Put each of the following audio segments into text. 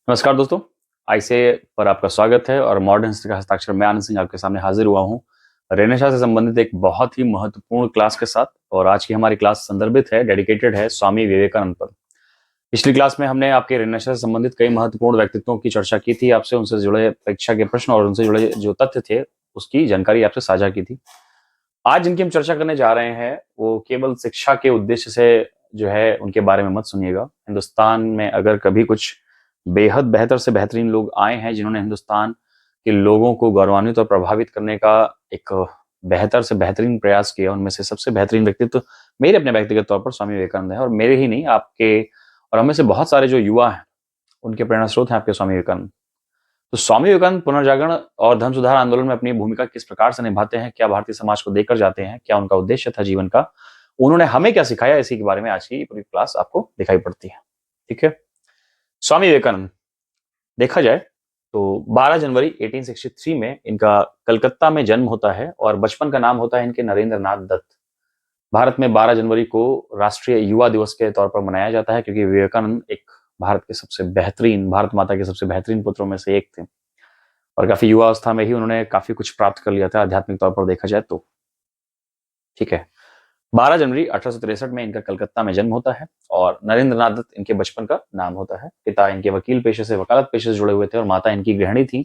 नमस्कार दोस्तों। आईसे पर आपका स्वागत है और मॉडर्न हिस्ट्री का हस्ताक्षर मैं आनंद सिंह आपके सामने हाजिर हुआ हूँ रेनेसां से संबंधित एक बहुत ही महत्वपूर्ण क्लास के साथ। और आज की हमारी क्लास संदर्भित है, डेडिकेटेड है स्वामी विवेकानंद पर। पिछली क्लास में हमने आपके रेनेसां से संबंधित कई महत्वपूर्ण व्यक्तित्वों की चर्चा की थी, आपसे उनसे जुड़े परीक्षा के प्रश्न और उनसे जुड़े जो तथ्य थे उसकी जानकारी आपसे साझा की थी। आज जिनकी हम चर्चा करने जा रहे हैं वो केवल शिक्षा के उद्देश्य से जो है उनके बारे में मत सुनिएगा। हिंदुस्तान में अगर कभी कुछ बेहद बेहतर से बेहतरीन लोग आए हैं जिन्होंने हिंदुस्तान के लोगों को गौरवान्वित और प्रभावित करने का एक बेहतर से बेहतरीन प्रयास किया, उनमें से सबसे बेहतरीन व्यक्तित्व मेरे अपने व्यक्तिगत तौर पर स्वामी विवेकानंद है। और मेरे ही नहीं, आपके और हमें से बहुत सारे जो युवा हैं उनके प्रेरणा स्रोत हैं आपके स्वामी विवेकानंद। तो स्वामी विवेकानंद पुनर्जागरण और धर्म सुधार आंदोलन में अपनी भूमिका किस प्रकार से निभाते हैं, क्या भारतीय समाज को देकर जाते हैं, क्या उनका उद्देश्य था जीवन का, उन्होंने हमें क्या सिखाया, इसी के बारे में आज की पूरी क्लास आपको दिखाई पड़ती है। ठीक है। स्वामी विवेकानंद देखा जाए तो 12 जनवरी 1863 में इनका कलकत्ता में जन्म होता है और बचपन का नाम होता है इनके नरेंद्र नाथ दत्त। भारत में 12 जनवरी को राष्ट्रीय युवा दिवस के तौर पर मनाया जाता है क्योंकि विवेकानंद एक भारत माता के सबसे बेहतरीन पुत्रों में से एक थे और काफी युवा अवस्था में ही उन्होंने काफी कुछ प्राप्त कर लिया था आध्यात्मिक तौर पर देखा जाए तो। ठीक है। 12 जनवरी 1863 में इनका कलकत्ता में जन्म होता है और नरेंद्र नाथ दत्त इनके बचपन का नाम होता है। पिता इनके वकील पेशे से, वकालत पेशे से जुड़े हुए थे और माता इनकी गृहिणी थी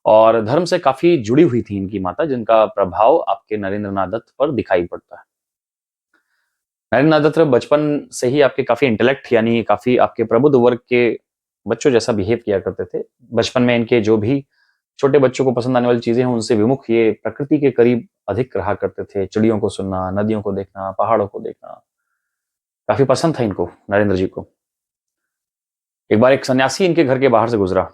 और धर्म से काफी जुड़ी हुई थी इनकी माता, जिनका प्रभाव आपके नरेंद्र नाथ दत्त पर दिखाई पड़ता है। नरेंद्र नाथ दत्त बचपन से ही आपके काफी इंटेलेक्ट यानी काफी आपके प्रबुद्ध वर्ग के बच्चों जैसा बिहेव किया करते थे। बचपन में इनके जो भी छोटे बच्चों को पसंद आने वाली चीजें हैं उनसे विमुख ये प्रकृति के करीब अधिक रहा करते थे। चिड़ियों को सुनना, नदियों को देखना, पहाड़ों को देखना काफी पसंद था इनको, नरेंद्र जी को। एक बार एक सन्यासी इनके घर के बाहर से गुजरा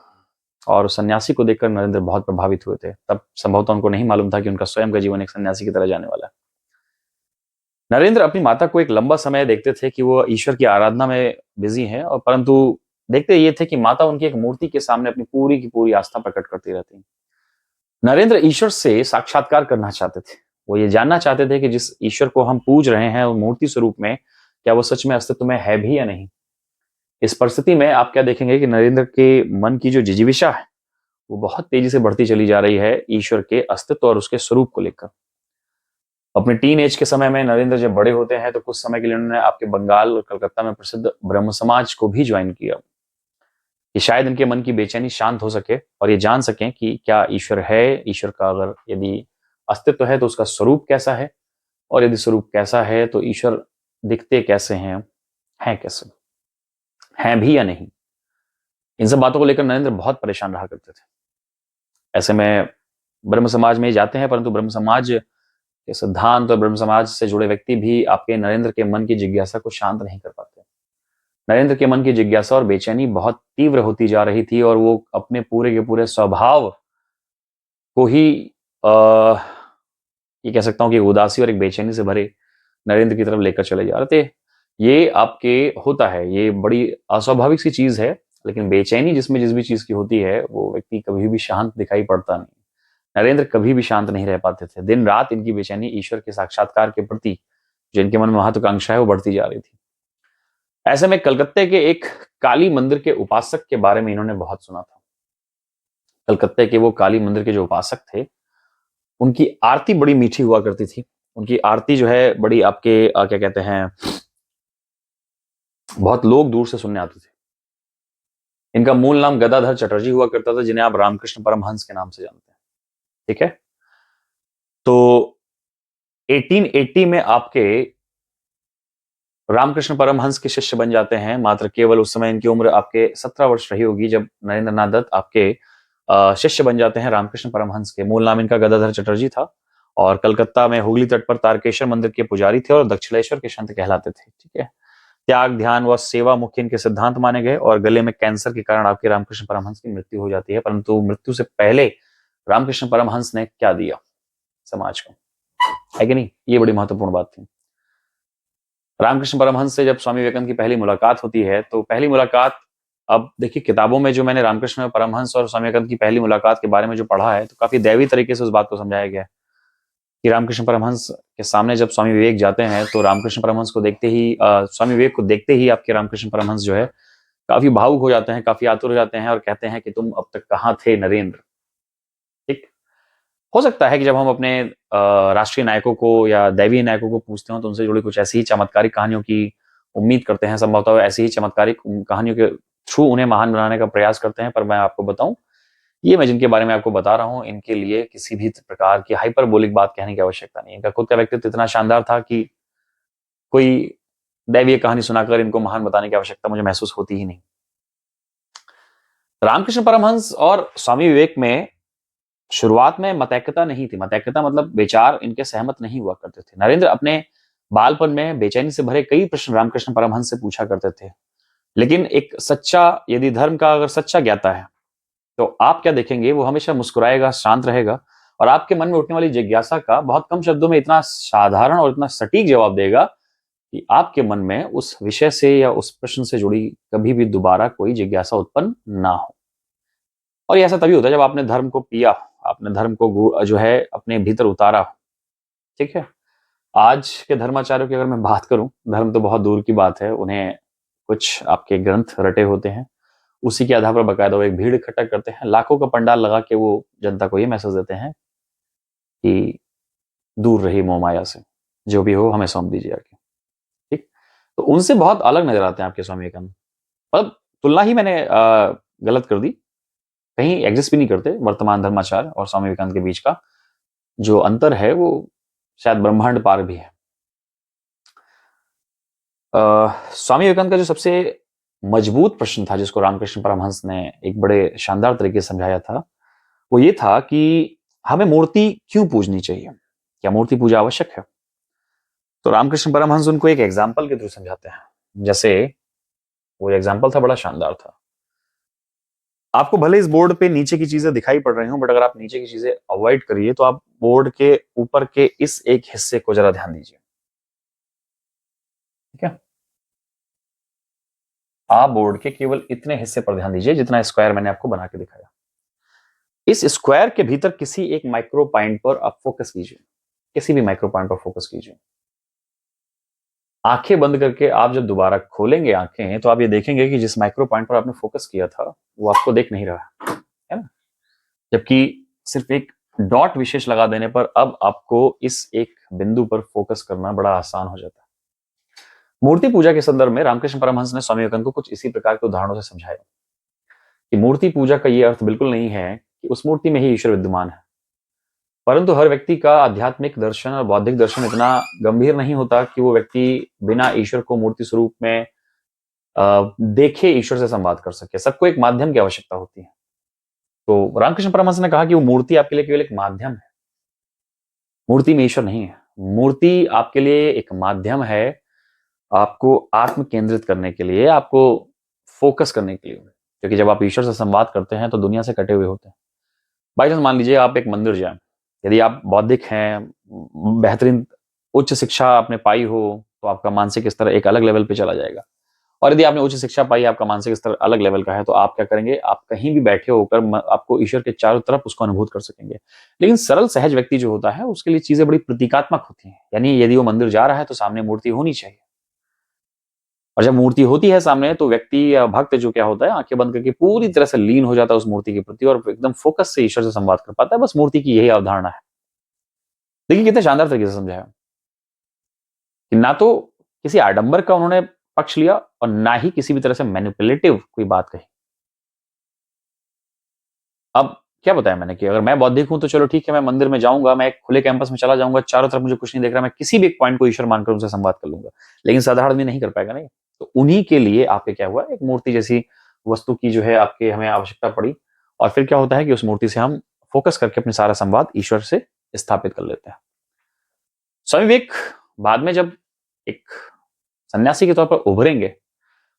और उस सन्यासी को देखकर नरेंद्र बहुत प्रभावित हुए थे। तब संभवतः उनको नहीं मालूम था कि उनका स्वयं का जीवन एक सन्यासी की तरह जाने वाला है। नरेंद्र अपनी माता को एक लंबा समय देखते थे कि वो ईश्वर की आराधना में बिजी हैं, और परंतु देखते ये थे कि माता उनकी एक मूर्ति के सामने अपनी पूरी की पूरी आस्था प्रकट करती रहती। नरेंद्र ईश्वर से साक्षात्कार करना चाहते थे। वो ये जानना चाहते थे कि जिस ईश्वर को हम पूज रहे हैं वो मूर्ति स्वरूप में, क्या वो सच में अस्तित्व में है भी या नहीं। इस परिस्थिति में आप क्या देखेंगे कि नरेंद्र के मन की जो जिजीविषा है वो बहुत तेजी से बढ़ती चली जा रही है ईश्वर के अस्तित्व और उसके स्वरूप को लेकर। अपने टीन एज के समय में नरेंद्र जब बड़े होते हैं तो कुछ समय के लिए उन्होंने आपके बंगाल और कलकत्ता में प्रसिद्ध ब्रह्म समाज को भी ज्वाइन किया कि शायद इनके मन की बेचैनी शांत हो सके और ये जान सकें कि क्या ईश्वर है, ईश्वर का अगर यदि अस्तित्व है तो उसका स्वरूप कैसा है, और यदि स्वरूप कैसा है तो ईश्वर दिखते कैसे हैं कैसे, हैं भी या नहीं। इन सब बातों को लेकर नरेंद्र बहुत परेशान रहा करते थे। ऐसे में ब्रह्म समाज में जाते हैं, परंतु ब्रह्म समाज के सिद्धांत और ब्रह्म समाज से जुड़े व्यक्ति भी आपके नरेंद्र के मन की जिज्ञासा को शांत नहीं कर पाते। नरेंद्र के मन की जिज्ञासा और बेचैनी बहुत तीव्र होती जा रही थी और वो अपने पूरे के पूरे स्वभाव को ही आ, ये कह सकता हूं कि उदासी और एक बेचैनी से भरे नरेंद्र की तरफ लेकर चले जा रहे थे। ये आपके होता है, ये बड़ी अस्वाभाविक सी चीज है, लेकिन बेचैनी जिसमें जिस भी चीज की होती है वो व्यक्ति कभी भी शांत दिखाई पड़ता नहीं। नरेंद्र कभी भी शांत नहीं रह पाते थे। दिन रात इनकी बेचैनी ईश्वर के साक्षात्कार के प्रति जो इनके मन में महत्वाकांक्षा है वो बढ़ती जा रही थी। ऐसे में कलकत्ते के एक काली मंदिर के उपासक के बारे में इन्होंने बहुत सुना था। कलकत्ते के वो काली मंदिर के जो उपासक थे उनकी आरती बड़ी मीठी हुआ करती थी। उनकी आरती जो है बड़ी आपके क्या कहते हैं, बहुत लोग दूर से सुनने आते थे। इनका मूल नाम गदाधर चटर्जी हुआ करता था, जिन्हें आप रामकृष्ण परमहंस के नाम से जानते हैं। ठीक है। तो 1880 में आपके रामकृष्ण परमहंस के शिष्य बन जाते हैं। मात्र केवल उस समय इनकी उम्र आपके 17 वर्ष रही होगी जब नरेंद्र नाथ दत्त आपके शिष्य बन जाते हैं रामकृष्ण परमहंस के। मूल नाम इनका गदाधर चटर्जी था और कलकत्ता में हुगली तट पर तारकेश्वर मंदिर के पुजारी थे और दक्षिणेश्वर के संत कहलाते थे। ठीक है। त्याग, ध्यान व सेवा मुख्य इनके सिद्धांत माने गए और गले में कैंसर के कारण आपके रामकृष्ण परमहंस की मृत्यु हो जाती है। परंतु मृत्यु से पहले रामकृष्ण परमहंस ने क्या दिया समाज को, है कि नहीं, ये बड़ी महत्वपूर्ण बात थी। रामकृष्ण परमहंस से जब स्वामी विवेकानंद की पहली मुलाकात होती है तो पहली मुलाकात, अब देखिए किताबों में जो मैंने रामकृष्ण परमहंस और स्वामी विवेकानंद की पहली मुलाकात के बारे में जो पढ़ा है तो काफी दैवीय तरीके से उस बात को समझाया गया है कि रामकृष्ण परमहंस के सामने जब स्वामी विवेक जाते हैं तो रामकृष्ण परमहंस को देखते ही स्वामी विवेक को देखते ही आपके रामकृष्ण परमहंस जो है काफी भावुक हो जाते हैं, काफी आतुर हो जाते हैं और कहते हैं कि तुम अब तक कहाँ थे नरेंद्र। ठीक। हो सकता है कि जब हम अपने राष्ट्रीय नायकों को या दैवीय नायकों को पूछते हो तो उनसे जुड़ी कुछ ऐसी ही चमत्कारिक कहानियों की उम्मीद करते हैं, संभवतः ऐसी ही चमत्कारिक कहानियों के थ्रू उन्हें महान बनाने का प्रयास करते हैं। पर मैं आपको बताऊं, ये मैं जिनके बारे में आपको बता रहा हूं, इनके लिए किसी भी प्रकार की हाइपरबोलिक बात कहने की आवश्यकता नहीं है। इनका खुद का व्यक्तित्व इतना शानदार था कि कोई दैवीय कहानी सुनाकर इनको महान बताने की आवश्यकता मुझे महसूस होती ही नहीं। रामकृष्ण परमहंस और स्वामी विवेक में शुरुआत में मतैक्यता नहीं थी। मतैक्यता मतलब विचार इनके सहमत नहीं हुआ करते थे। नरेंद्र अपने बालपन में बेचैनी से भरे कई प्रश्न रामकृष्ण परमहंस से पूछा करते थे, लेकिन एक सच्चा, यदि धर्म का अगर सच्चा ज्ञाता है तो आप क्या देखेंगे, वो हमेशा मुस्कुराएगा, शांत रहेगा और आपके मन में उठने वाली जिज्ञासा का बहुत कम शब्दों में इतना साधारण और इतना सटीक जवाब देगा कि आपके मन में उस विषय से या उस प्रश्न से जुड़ी कभी भी दोबारा कोई जिज्ञासा उत्पन्न ना हो। और ये ऐसा तभी होता है जब आपने धर्म को पिया, आपने धर्म को जो है अपने भीतर उतारा। ठीक है। आज के धर्माचार्यों की अगर मैं बात करूं, धर्म तो बहुत दूर की बात है, उन्हें कुछ आपके ग्रंथ रटे होते हैं, उसी के आधार पर बकायदा वो एक भीड़ इकट्ठा करते हैं, लाखों का पंडाल लगा के वो जनता को ये मैसेज देते हैं कि दूर रही मोह माया से, जो भी हो हमें सौंप दीजिए आके। ठीक। तो उनसे बहुत अलग नजर आते हैं आपके स्वामी विवेकानंद। मतलब तुलना ही मैंने गलत कर दी, कहीं एग्जिस्ट भी नहीं करते। वर्तमान धर्माचार्य और स्वामी विवेकानंद के बीच का जो अंतर है वो शायद ब्रह्मांड पार भी है। स्वामी विवेकानंद का जो सबसे मजबूत प्रश्न था जिसको रामकृष्ण परमहंस ने एक बड़े शानदार तरीके से समझाया था, वो ये था कि हमें मूर्ति क्यों पूजनी चाहिए, क्या मूर्ति पूजा आवश्यक है। तो रामकृष्ण परमहंस उनको एक एग्जाम्पल के थ्रू समझाते हैं। जैसे वो एग्जाम्पल था, बड़ा शानदार था। आपको भले इस बोर्ड पे नीचे की चीजें दिखाई पड़ रही हो, बट अगर आप नीचे की चीजें अवॉइड करिए तो आप बोर्ड के ऊपर के इस एक हिस्से को जरा ध्यान दीजिए। ठीक है। आप बोर्ड के केवल इतने हिस्से पर ध्यान दीजिए जितना स्क्वायर मैंने आपको बना के दिखाया। इस स्क्वायर के भीतर किसी एक माइक्रो पॉइंट पर आप फोकस कीजिए, किसी भी माइक्रो पॉइंट पर फोकस कीजिए। आंखें बंद करके आप जब दोबारा खोलेंगे आंखें तो आप ये देखेंगे कि जिस माइक्रो पॉइंट पर आपने फोकस किया था वो आपको देख नहीं रहा है ना। जबकि सिर्फ एक डॉट विशेष लगा देने पर अब आपको इस एक बिंदु पर फोकस करना बड़ा आसान हो जाता है। मूर्ति पूजा के संदर्भ में रामकृष्ण परमहंस ने स्वामी विवेकानंद को कुछ इसी प्रकार के उदाहरणों से समझाया कि मूर्ति पूजा का यह अर्थ बिल्कुल नहीं है कि उस मूर्ति में ही ईश्वर विद्यमान है, परंतु हर व्यक्ति का आध्यात्मिक दर्शन और बौद्धिक दर्शन इतना गंभीर नहीं होता कि वो व्यक्ति बिना ईश्वर को मूर्ति स्वरूप में देखे ईश्वर से संवाद कर सके। सबको एक माध्यम की आवश्यकता होती है। तो रामकृष्ण परमहंस ने कहा कि वो मूर्ति आपके लिए केवल एक माध्यम है, मूर्ति में ईश्वर नहीं है। मूर्ति आपके लिए एक माध्यम है, आपको आत्म केंद्रित करने के लिए, आपको फोकस करने के लिए, क्योंकि जब आप ईश्वर से संवाद करते हैं तो दुनिया से कटे हुए होते हैं। बाई चांस मान लीजिए आप एक मंदिर जाएं, यदि आप बौद्धिक हैं, बेहतरीन उच्च शिक्षा आपने पाई हो तो आपका मानसिक स्तर एक अलग लेवल पे चला जाएगा। और यदि आपने उच्च शिक्षा पाई, आपका मानसिक स्तर अलग लेवल का है, तो आप क्या करेंगे, आप कहीं भी बैठे होकर आपको ईश्वर के चारों तरफ उसको अनुभूत कर सकेंगे। लेकिन सरल सहज व्यक्ति जो होता है उसके लिए चीजें बड़ी प्रतीकात्मक होती हैं। यानी यदि वो मंदिर जा रहा है तो सामने मूर्ति होनी चाहिए, और जब मूर्ति होती है सामने तो व्यक्ति या भक्त जो क्या होता है, आंखें बंद करके पूरी तरह से लीन हो जाता है उस मूर्ति के प्रति और एकदम फोकस से ईश्वर से संवाद कर पाता है। बस मूर्ति की यही अवधारणा है। देखिए कितने शानदार तरीके से समझाया कि ना तो किसी आडंबर का उन्होंने पक्ष लिया और ना ही किसी भी तरह से मैनिपुलेटिव कोई बात कही। अब क्या बताया मैंने कि अगर मैं बौद्धिक हूं तो चलो ठीक है, मैं मंदिर में जाऊंगा, मैं एक खुले कैंपस में चला जाऊंगा, चारों तरफ मुझे कुछ नहीं देख रहा, मैं किसी भी एक पॉइंट को ईश्वर मानकर उनसे संवाद कर लूंगा। लेकिन साधारण आदमी नहीं कर पाएगा नहीं। तो उन्हीं के लिए आपके क्या हुआ, एक मूर्ति जैसी वस्तु की जो है आपके हमें आवश्यकता पड़ी। और फिर क्या होता है कि उस मूर्ति से हम फोकस करके अपने सारा संवाद ईश्वर से स्थापित कर लेते हैं। स्वामी विवेक बाद में जब एक सन्यासी के तौर पर उभरेंगे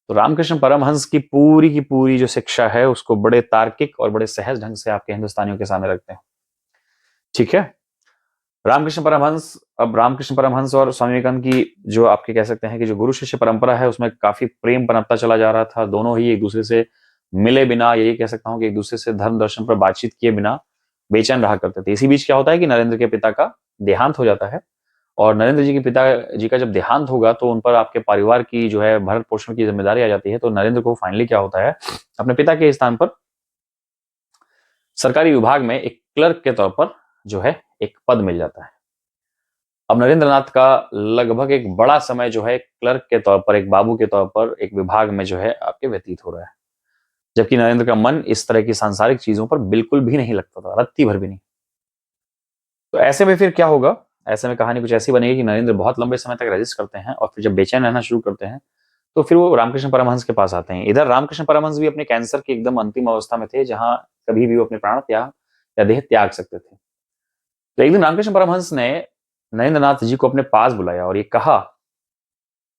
तो रामकृष्ण परमहंस की पूरी जो शिक्षा है उसको बड़े तार्किक और बड़े सहज ढंग से आपके हिंदुस्तानियों के सामने रखते हैं। ठीक है। रामकृष्ण परमहंस और स्वामी विवेकानंद की जो आपके कह सकते हैं कि जो गुरु शिष्य परंपरा है उसमें काफी प्रेम पनपता चला जा रहा था। दोनों ही एक दूसरे से मिले बिना, यही कह सकता हूं कि एक दूसरे से धर्म दर्शन पर बातचीत किए बिना बेचैन रहा करते थे। इसी बीच क्या होता है कि नरेंद्र के पिता का देहांत हो जाता है और नरेंद्र जी के पिताजी का जब देहांत होगा तो उन पर आपके परिवार की जो है भरण पोषण की जिम्मेदारी आ जाती है। तो नरेंद्र को फाइनली क्या होता है, अपने पिता के स्थान पर सरकारी विभाग में एक क्लर्क के तौर पर जो है एक पद मिल जाता है। अब नरेंद्र नाथ का लगभग एक बड़ा समय जो है क्लर्क के तौर पर, एक बाबू के तौर पर एक विभाग में जो है आपके व्यतीत हो रहा है, जबकि नरेंद्र का मन इस तरह की सांसारिक चीजों पर बिल्कुल भी नहीं लगता था, रत्ती भर भी नहीं। तो ऐसे में फिर क्या होगा, ऐसे में कहानी कुछ ऐसी बनेगी कि नरेंद्र बहुत लंबे समय तक रजिस्ट करते हैं और फिर जब बेचैन रहना शुरू करते हैं तो फिर वो रामकृष्ण परमहंस के पास आते हैं। इधर रामकृष्ण परमहंस भी अपने कैंसर की एकदम अंतिम अवस्था में थे, जहां कभी भी वो अपने प्राण त्याग या देह त्याग सकते थे। तो एक दिन रामकृष्ण परमहंस ने नरेंद्र नाथ जी को अपने पास बुलाया और ये कहा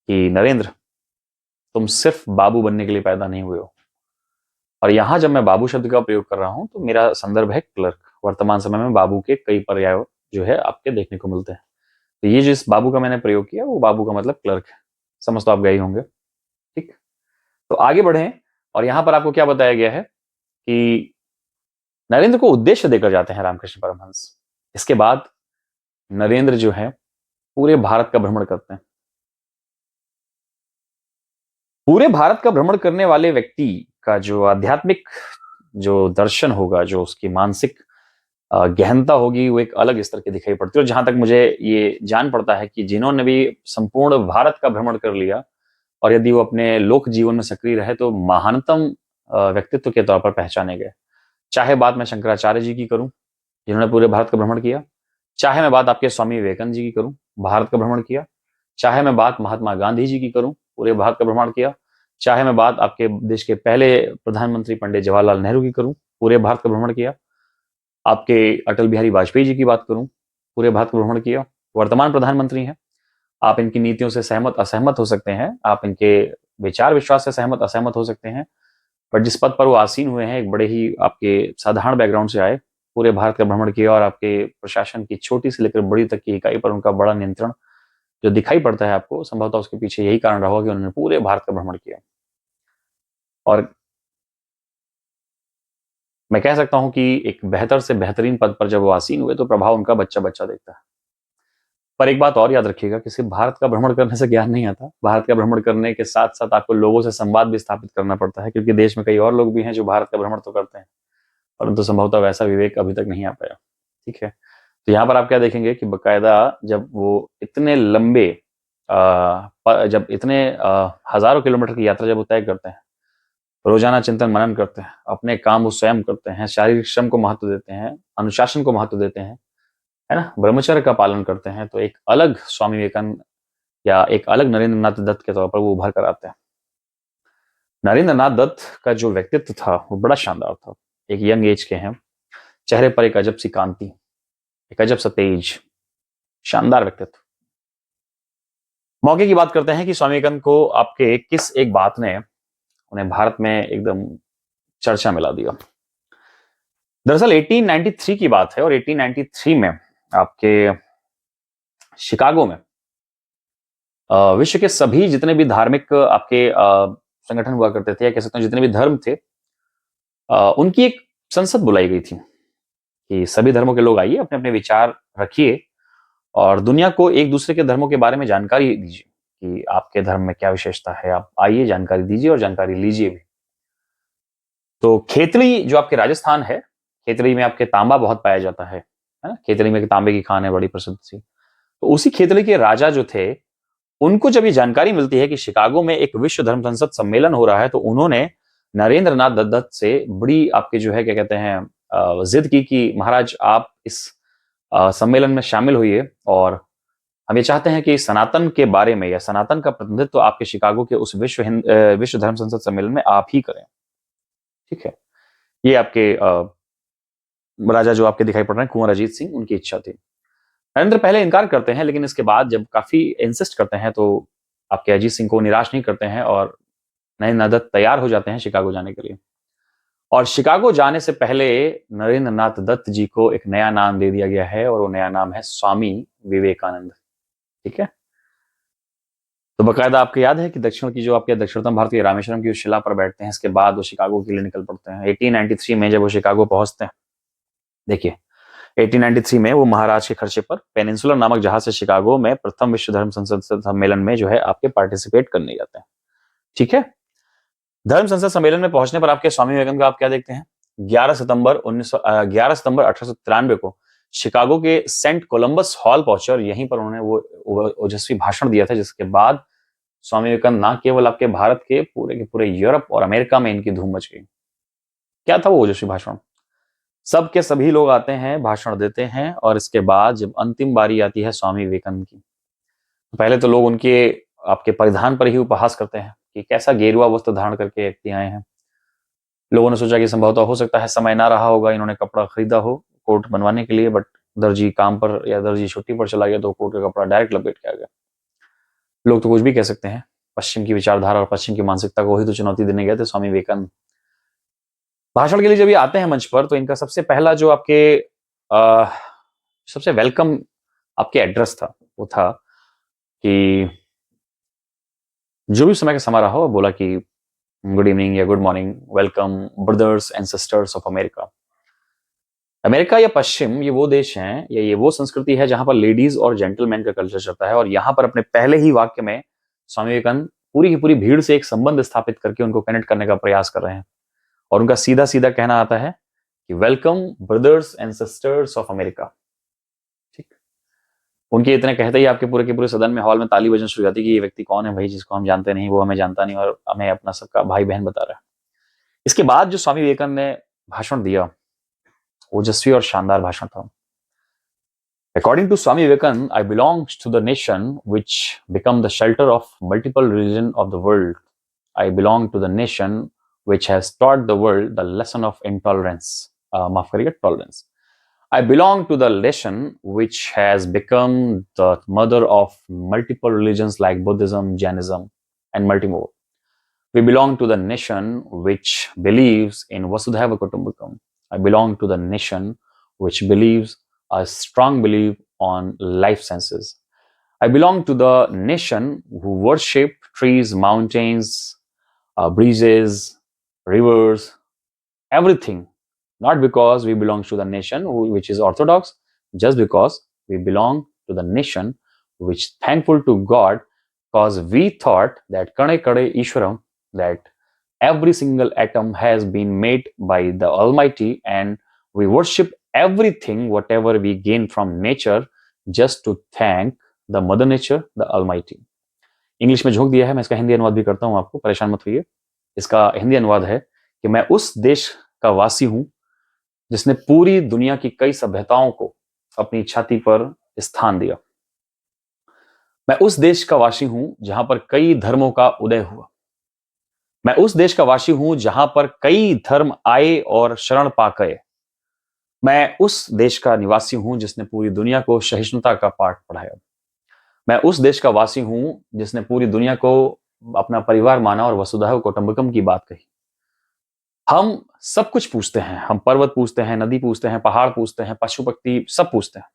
कि नरेंद्र, तुम सिर्फ बाबू बनने के लिए पैदा नहीं हुए हो। और यहां जब मैं बाबू शब्द का प्रयोग कर रहा हूं तो मेरा संदर्भ है क्लर्क। वर्तमान समय में बाबू के कई पर्याय जो है आपके देखने को मिलते हैं। तो ये जिस बाबू का मैंने प्रयोग किया वो बाबू का मतलब क्लर्क है। समझ तो आप गए होंगे। ठीक, तो आगे बढ़े और यहां पर आपको क्या बताया गया है कि नरेंद्र को उद्देश्य देकर जाते हैं रामकृष्ण परमहंस। इसके बाद नरेंद्र जो है पूरे भारत का भ्रमण करते हैं। पूरे भारत का भ्रमण करने वाले व्यक्ति का जो आध्यात्मिक जो दर्शन होगा, जो उसकी मानसिक गहनता होगी, वो एक अलग स्तर की दिखाई पड़ती है। और जहां तक मुझे ये जान पड़ता है कि जिन्होंने भी संपूर्ण भारत का भ्रमण कर लिया और यदि वो अपने लोक जीवन में सक्रिय रहे तो महानतम व्यक्तित्व के तौर पर पहचाने गए। चाहे बात मैं शंकराचार्य जी की करूं, जिन्होंने पूरे भारत का भ्रमण किया, चाहे मैं बात आपके स्वामी विवेकानंद जी की करूं, भारत का भ्रमण किया, चाहे मैं बात महात्मा गांधी जी की करूं, पूरे भारत का भ्रमण किया, चाहे मैं बात आपके देश के पहले प्रधानमंत्री पंडित जवाहरलाल नेहरू की करूं, पूरे भारत का भ्रमण किया, आपके अटल बिहारी वाजपेयी जी की बात करूं, पूरे भारत का भ्रमण किया, वर्तमान प्रधानमंत्री हैं। आप इनकी नीतियों से सहमत असहमत हो सकते हैं, आप इनके विचार विश्वास से सहमत असहमत हो सकते हैं, पर जिस पद पर वो आसीन हुए हैं, एक बड़े ही आपके साधारण बैकग्राउंड से आए, पूरे भारत का भ्रमण किया और आपके प्रशासन की छोटी से लेकर बड़ी तक की इकाई पर उनका बड़ा नियंत्रण जो दिखाई पड़ता है आपको, संभवतः उसके पीछे यही कारण रहा होगा कि उन्होंने पूरे भारत का भ्रमण किया। और मैं कह सकता हूं कि एक बेहतर से बेहतरीन पद पर जब वो आसीन हुए तो प्रभाव उनका बच्चा बच्चा देखता है। पर एक बात और याद रखिएगा कि सिर्फ भारत का भ्रमण करने से ज्ञान नहीं आता। भारत का भ्रमण करने के साथ साथ आपको लोगों से संवाद भी स्थापित करना पड़ता है, क्योंकि देश में कई और लोग भी हैं जो भारत का भ्रमण तो करते हैं, परंतु संभवतः वैसा विवेक अभी तक नहीं आ पाया। ठीक है, तो यहाँ पर आप क्या देखेंगे कि बकायदा जब वो इतने लंबे जब इतने हजारों किलोमीटर की यात्रा जब वो तय करते हैं, रोजाना चिंतन मनन करते हैं, अपने काम वो स्वयं करते हैं, शारीरिक श्रम को महत्व देते हैं, अनुशासन को महत्व देते हैं, है ना, ब्रह्मचर्य का पालन करते हैं, तो एक अलग स्वामी विवेकानंद या एक अलग नरेंद्र नाथ दत्त के तौर पर वो उभर कर आते हैं। नरेंद्र नाथ दत्त का जो व्यक्तित्व था वो बड़ा शानदार था। एक यंग एज के हैं, चेहरे पर एक अजब सी कांति, एक अजब सा तेज, शानदार व्यक्तित्व। मौके की बात करते हैं कि स्वामी विवेकानंद को आपके किस एक बात ने उन्हें भारत में एकदम चर्चा मिला दिया। दरअसल 1893 की बात है और 1893 में आपके शिकागो में विश्व के सभी जितने भी धार्मिक आपके संगठन हुआ करते थे, या कह सकते हैं जितने भी धर्म थे, उनकी एक संसद बुलाई गई थी कि सभी धर्मों के लोग आइए, अपने अपने विचार रखिए और दुनिया को एक दूसरे के धर्मों के बारे में जानकारी दीजिए कि आपके धर्म में क्या विशेषता है। आप आइए, जानकारी दीजिए और जानकारी लीजिए भी। तो खेतड़ी जो आपके राजस्थान है, खेतड़ी में आपके तांबा बहुत पाया जाता है ना, खेतड़ी में तांबे की खान है बड़ी प्रसिद्ध सी। तो उसी खेतड़ी के राजा जो थे, उनको जब ये जानकारी मिलती है कि शिकागो में एक विश्व धर्म संसद सम्मेलन हो रहा है, तो उन्होंने नरेंद्र नाथ दत्त से बड़ी आपके जो है क्या कहते हैं जिद की कि महाराज आप इस सम्मेलन में शामिल होइए और हम ये चाहते हैं कि सनातन के बारे में या सनातन का प्रतिनिधित्व आपके शिकागो के उस विश्व धर्म संसद सम्मेलन में आप ही करें। ठीक है, ये आपके राजा जो आपके दिखाई पड़ रहे हैं कुंवर अजीत सिंह, उनकी इच्छा थी। नरेंद्र पहले इनकार करते हैं, लेकिन इसके बाद जब काफी इंसिस्ट करते हैं तो आपके अजीत सिंह को निराश नहीं करते हैं और नरेंद्र दत्त तैयार हो जाते हैं शिकागो जाने के लिए। और शिकागो जाने से पहले नरेंद्र नाथ दत्त जी को एक नया नाम दे दिया गया है और वो नया नाम है स्वामी विवेकानंद। ठीक है, तो बकायदा आपको याद है कि दक्षिण की जो आपके दक्षिणतम भारत के रामेश्वरम की शिला पर बैठते हैं, इसके बाद वो शिकागो के लिए निकल पड़ते हैं। 1893 में जब वो शिकागो पहुंचते हैं, देखिए 1893 में वो महाराज के खर्चे पर पेनिनसुलर नामक जहाज से शिकागो में प्रथम विश्व धर्म संसद सम्मेलन में जो है आपके पार्टिसिपेट करने जाते हैं। ठीक है, धर्म संसद सम्मेलन में पहुंचने पर आपके स्वामी विवेकानंद का आप क्या देखते हैं? 11 सितंबर 1893 को शिकागो के सेंट कोलंबस हॉल पहुंचे और यहीं पर उन्होंने वो ओजस्वी भाषण दिया था, जिसके बाद स्वामी विवेकानंद न केवल आपके भारत के पूरे यूरोप और अमेरिका में इनकी धूम मच गई। क्या था वो ओजस्वी भाषण? सब के सभी लोग आते हैं, भाषण देते हैं, और इसके बाद जब अंतिम बारी आती है स्वामी विवेकानंद की, पहले तो लोग उनके आपके परिधान पर ही उपहास करते हैं कि कैसा गेरुआ वस्त्र धारण करके व्यक्ति आए हैं। लोगों ने सोचा कि संभवतः हो सकता है समय ना रहा होगा, इन्होंने कपड़ा खरीदा हो कोट बनवाने के लिए, बट दर्जी काम पर या दर्जी छुट्टी पर चला गया तो कोट का कपड़ा डायरेक्ट लपेट के आ गया। लोग तो कुछ भी कह सकते हैं, पश्चिम की विचारधारा और पश्चिम की मानसिकता को ही तो चुनौती देने गए थे स्वामी विवेकानंद। भाषण के लिए जब ये आते हैं मंच पर, तो इनका सबसे पहला जो आपके सबसे वेलकम आपके एड्रेस था, वो था कि जो भी समय का समा रहा हो, बोला कि गुड इवनिंग या good morning, welcome brothers and sisters of America. America या पश्चिम ये वो देश हैं या ये वो संस्कृति है जहां पर लेडीज और जेंटलमैन का कल्चर चलता है, और यहां पर अपने पहले ही वाक्य में स्वामी विवेकानंद पूरी की पूरी भीड़ से एक संबंध स्थापित करके उनको कनेक्ट करने का प्रयास कर रहे हैं। और उनका सीधा सीधा कहना आता है कि welcome brothers and sisters of America. ठीक, उनके इतने कहते ही आपके पूरे के पूरे सदन में, हॉल में ताली बजना शुरू हो जाती कि ये व्यक्ति कौन है भाई, जिसको हम जानते नहीं, वो हमें जानता नहीं और हमें अपना सबका भाई बहन बता रहा है। इसके बाद जो स्वामी विवेकानंद ने भाषण दिया, ओजस्वी और शानदार भाषण था। According to Swami Vivekananda, I belong to the nation which become the shelter of multiple religion of the world. I belong to the nation which has taught the world the lesson of intolerance. माफ करिएगा, tolerance. I belong to the nation which has become the mother of multiple religions like Buddhism, Jainism, and multi more. We belong to the nation which believes in Vasudhaiva Kutumbakam. I belong to the nation which believes a strong belief on life sciences. I belong to the nation who worship trees, mountains, breezes, rivers, everything. Not because we belong to the nation which is orthodox, just because we belong to the nation which thankful to God, because we thought that Kane Kade Ishwaram, that every single atom has been made by the Almighty, and we worship everything whatever we gain from nature just to thank the mother nature, the Almighty. English में झोंक दिया है, मैं इसका हिंदी अनुवाद भी करता हूं, आपको परेशान मत होइए। इसका हिंदी अनुवाद है कि मैं उस देश का वासी हूं जिसने पूरी दुनिया की कई सभ्यताओं को अपनी छाती पर स्थान दिया। मैं उस देश का वासी हूं जहां पर कई धर्मों का उदय हुआ। मैं उस देश का वासी हूं जहां पर कई धर्म आए और शरण पा गए। मैं उस देश का निवासी हूं जिसने पूरी दुनिया को सहिष्णुता का पाठ पढ़ाया। मैं उस देश का वासी हूं जिसने पूरी दुनिया को अपना परिवार माना और वसुधैव कुटुंबकम की बात कही। हम सब कुछ पूछते हैं, हम पर्वत पूछते हैं, नदी पूछते हैं, पहाड़ पूछते हैं, पशु पक्षी सब पूछते हैं।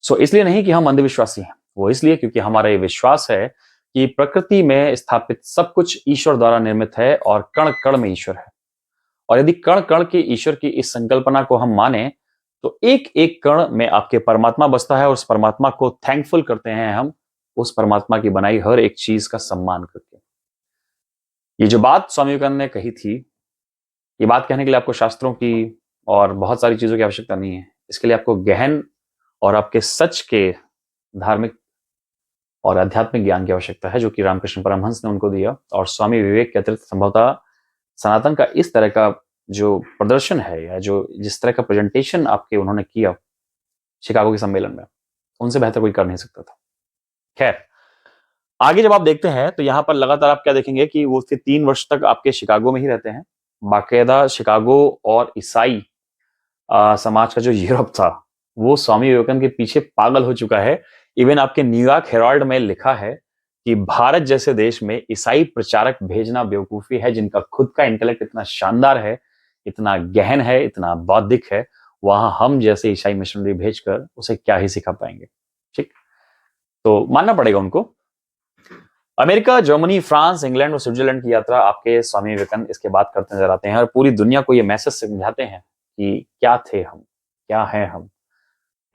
सो इसलिए नहीं कि हम अंधविश्वासी हैं, वो इसलिए क्योंकि हमारा ये विश्वास है कि प्रकृति में स्थापित सब कुछ ईश्वर द्वारा निर्मित है और कण कण में ईश्वर है। और यदि कण कण के ईश्वर की इस संकल्पना को हम माने, तो एक एक कण में आपके परमात्मा बसता है और उस परमात्मा को थैंकफुल करते हैं हम, उस परमात्मा की बनाई हर एक चीज का सम्मान करके। ये जो बात स्वामी विवेकानंद ने कही थी, ये बात कहने के लिए आपको शास्त्रों की और बहुत सारी चीजों की आवश्यकता नहीं है। इसके लिए आपको गहन और आपके सच के धार्मिक और आध्यात्मिक ज्ञान की आवश्यकता है, जो कि रामकृष्ण परमहंस ने उनको दिया। और स्वामी विवेक के अतिरिक्त संभवतः सनातन का इस तरह का जो प्रदर्शन है या जो जिस तरह का प्रेजेंटेशन आपके उन्होंने किया शिकागो के सम्मेलन में, उनसे बेहतर कोई कर नहीं सकता था। खैर, आगे जब आप देखते हैं तो यहां पर लगातार आप क्या देखेंगे कि वो फिर 3 वर्ष तक आपके शिकागो में ही रहते हैं। बाकायदा शिकागो और ईसाई समाज का जो यूरोप था, वो स्वामी विवेकानंद के पीछे पागल हो चुका है। इवन आपके न्यूयॉर्क हेराल्ड में लिखा है कि भारत जैसे देश में ईसाई प्रचारक भेजना बेवकूफी है, जिनका खुद का इंटेलेक्ट इतना शानदार है, इतना गहन है, इतना बौद्धिक है, वहां हम जैसे ईसाई मिशनरी भेजकर उसे क्या ही सिखा पाएंगे। ठीक, तो मानना पड़ेगा उनको। अमेरिका, जर्मनी, फ्रांस, इंग्लैंड और स्विट्जरलैंड की यात्रा आपके स्वामी विवेकानंद इसके बाद करते नजर आते हैं और पूरी दुनिया को ये मैसेज समझाते हैं कि क्या थे हम, क्या हैं हम।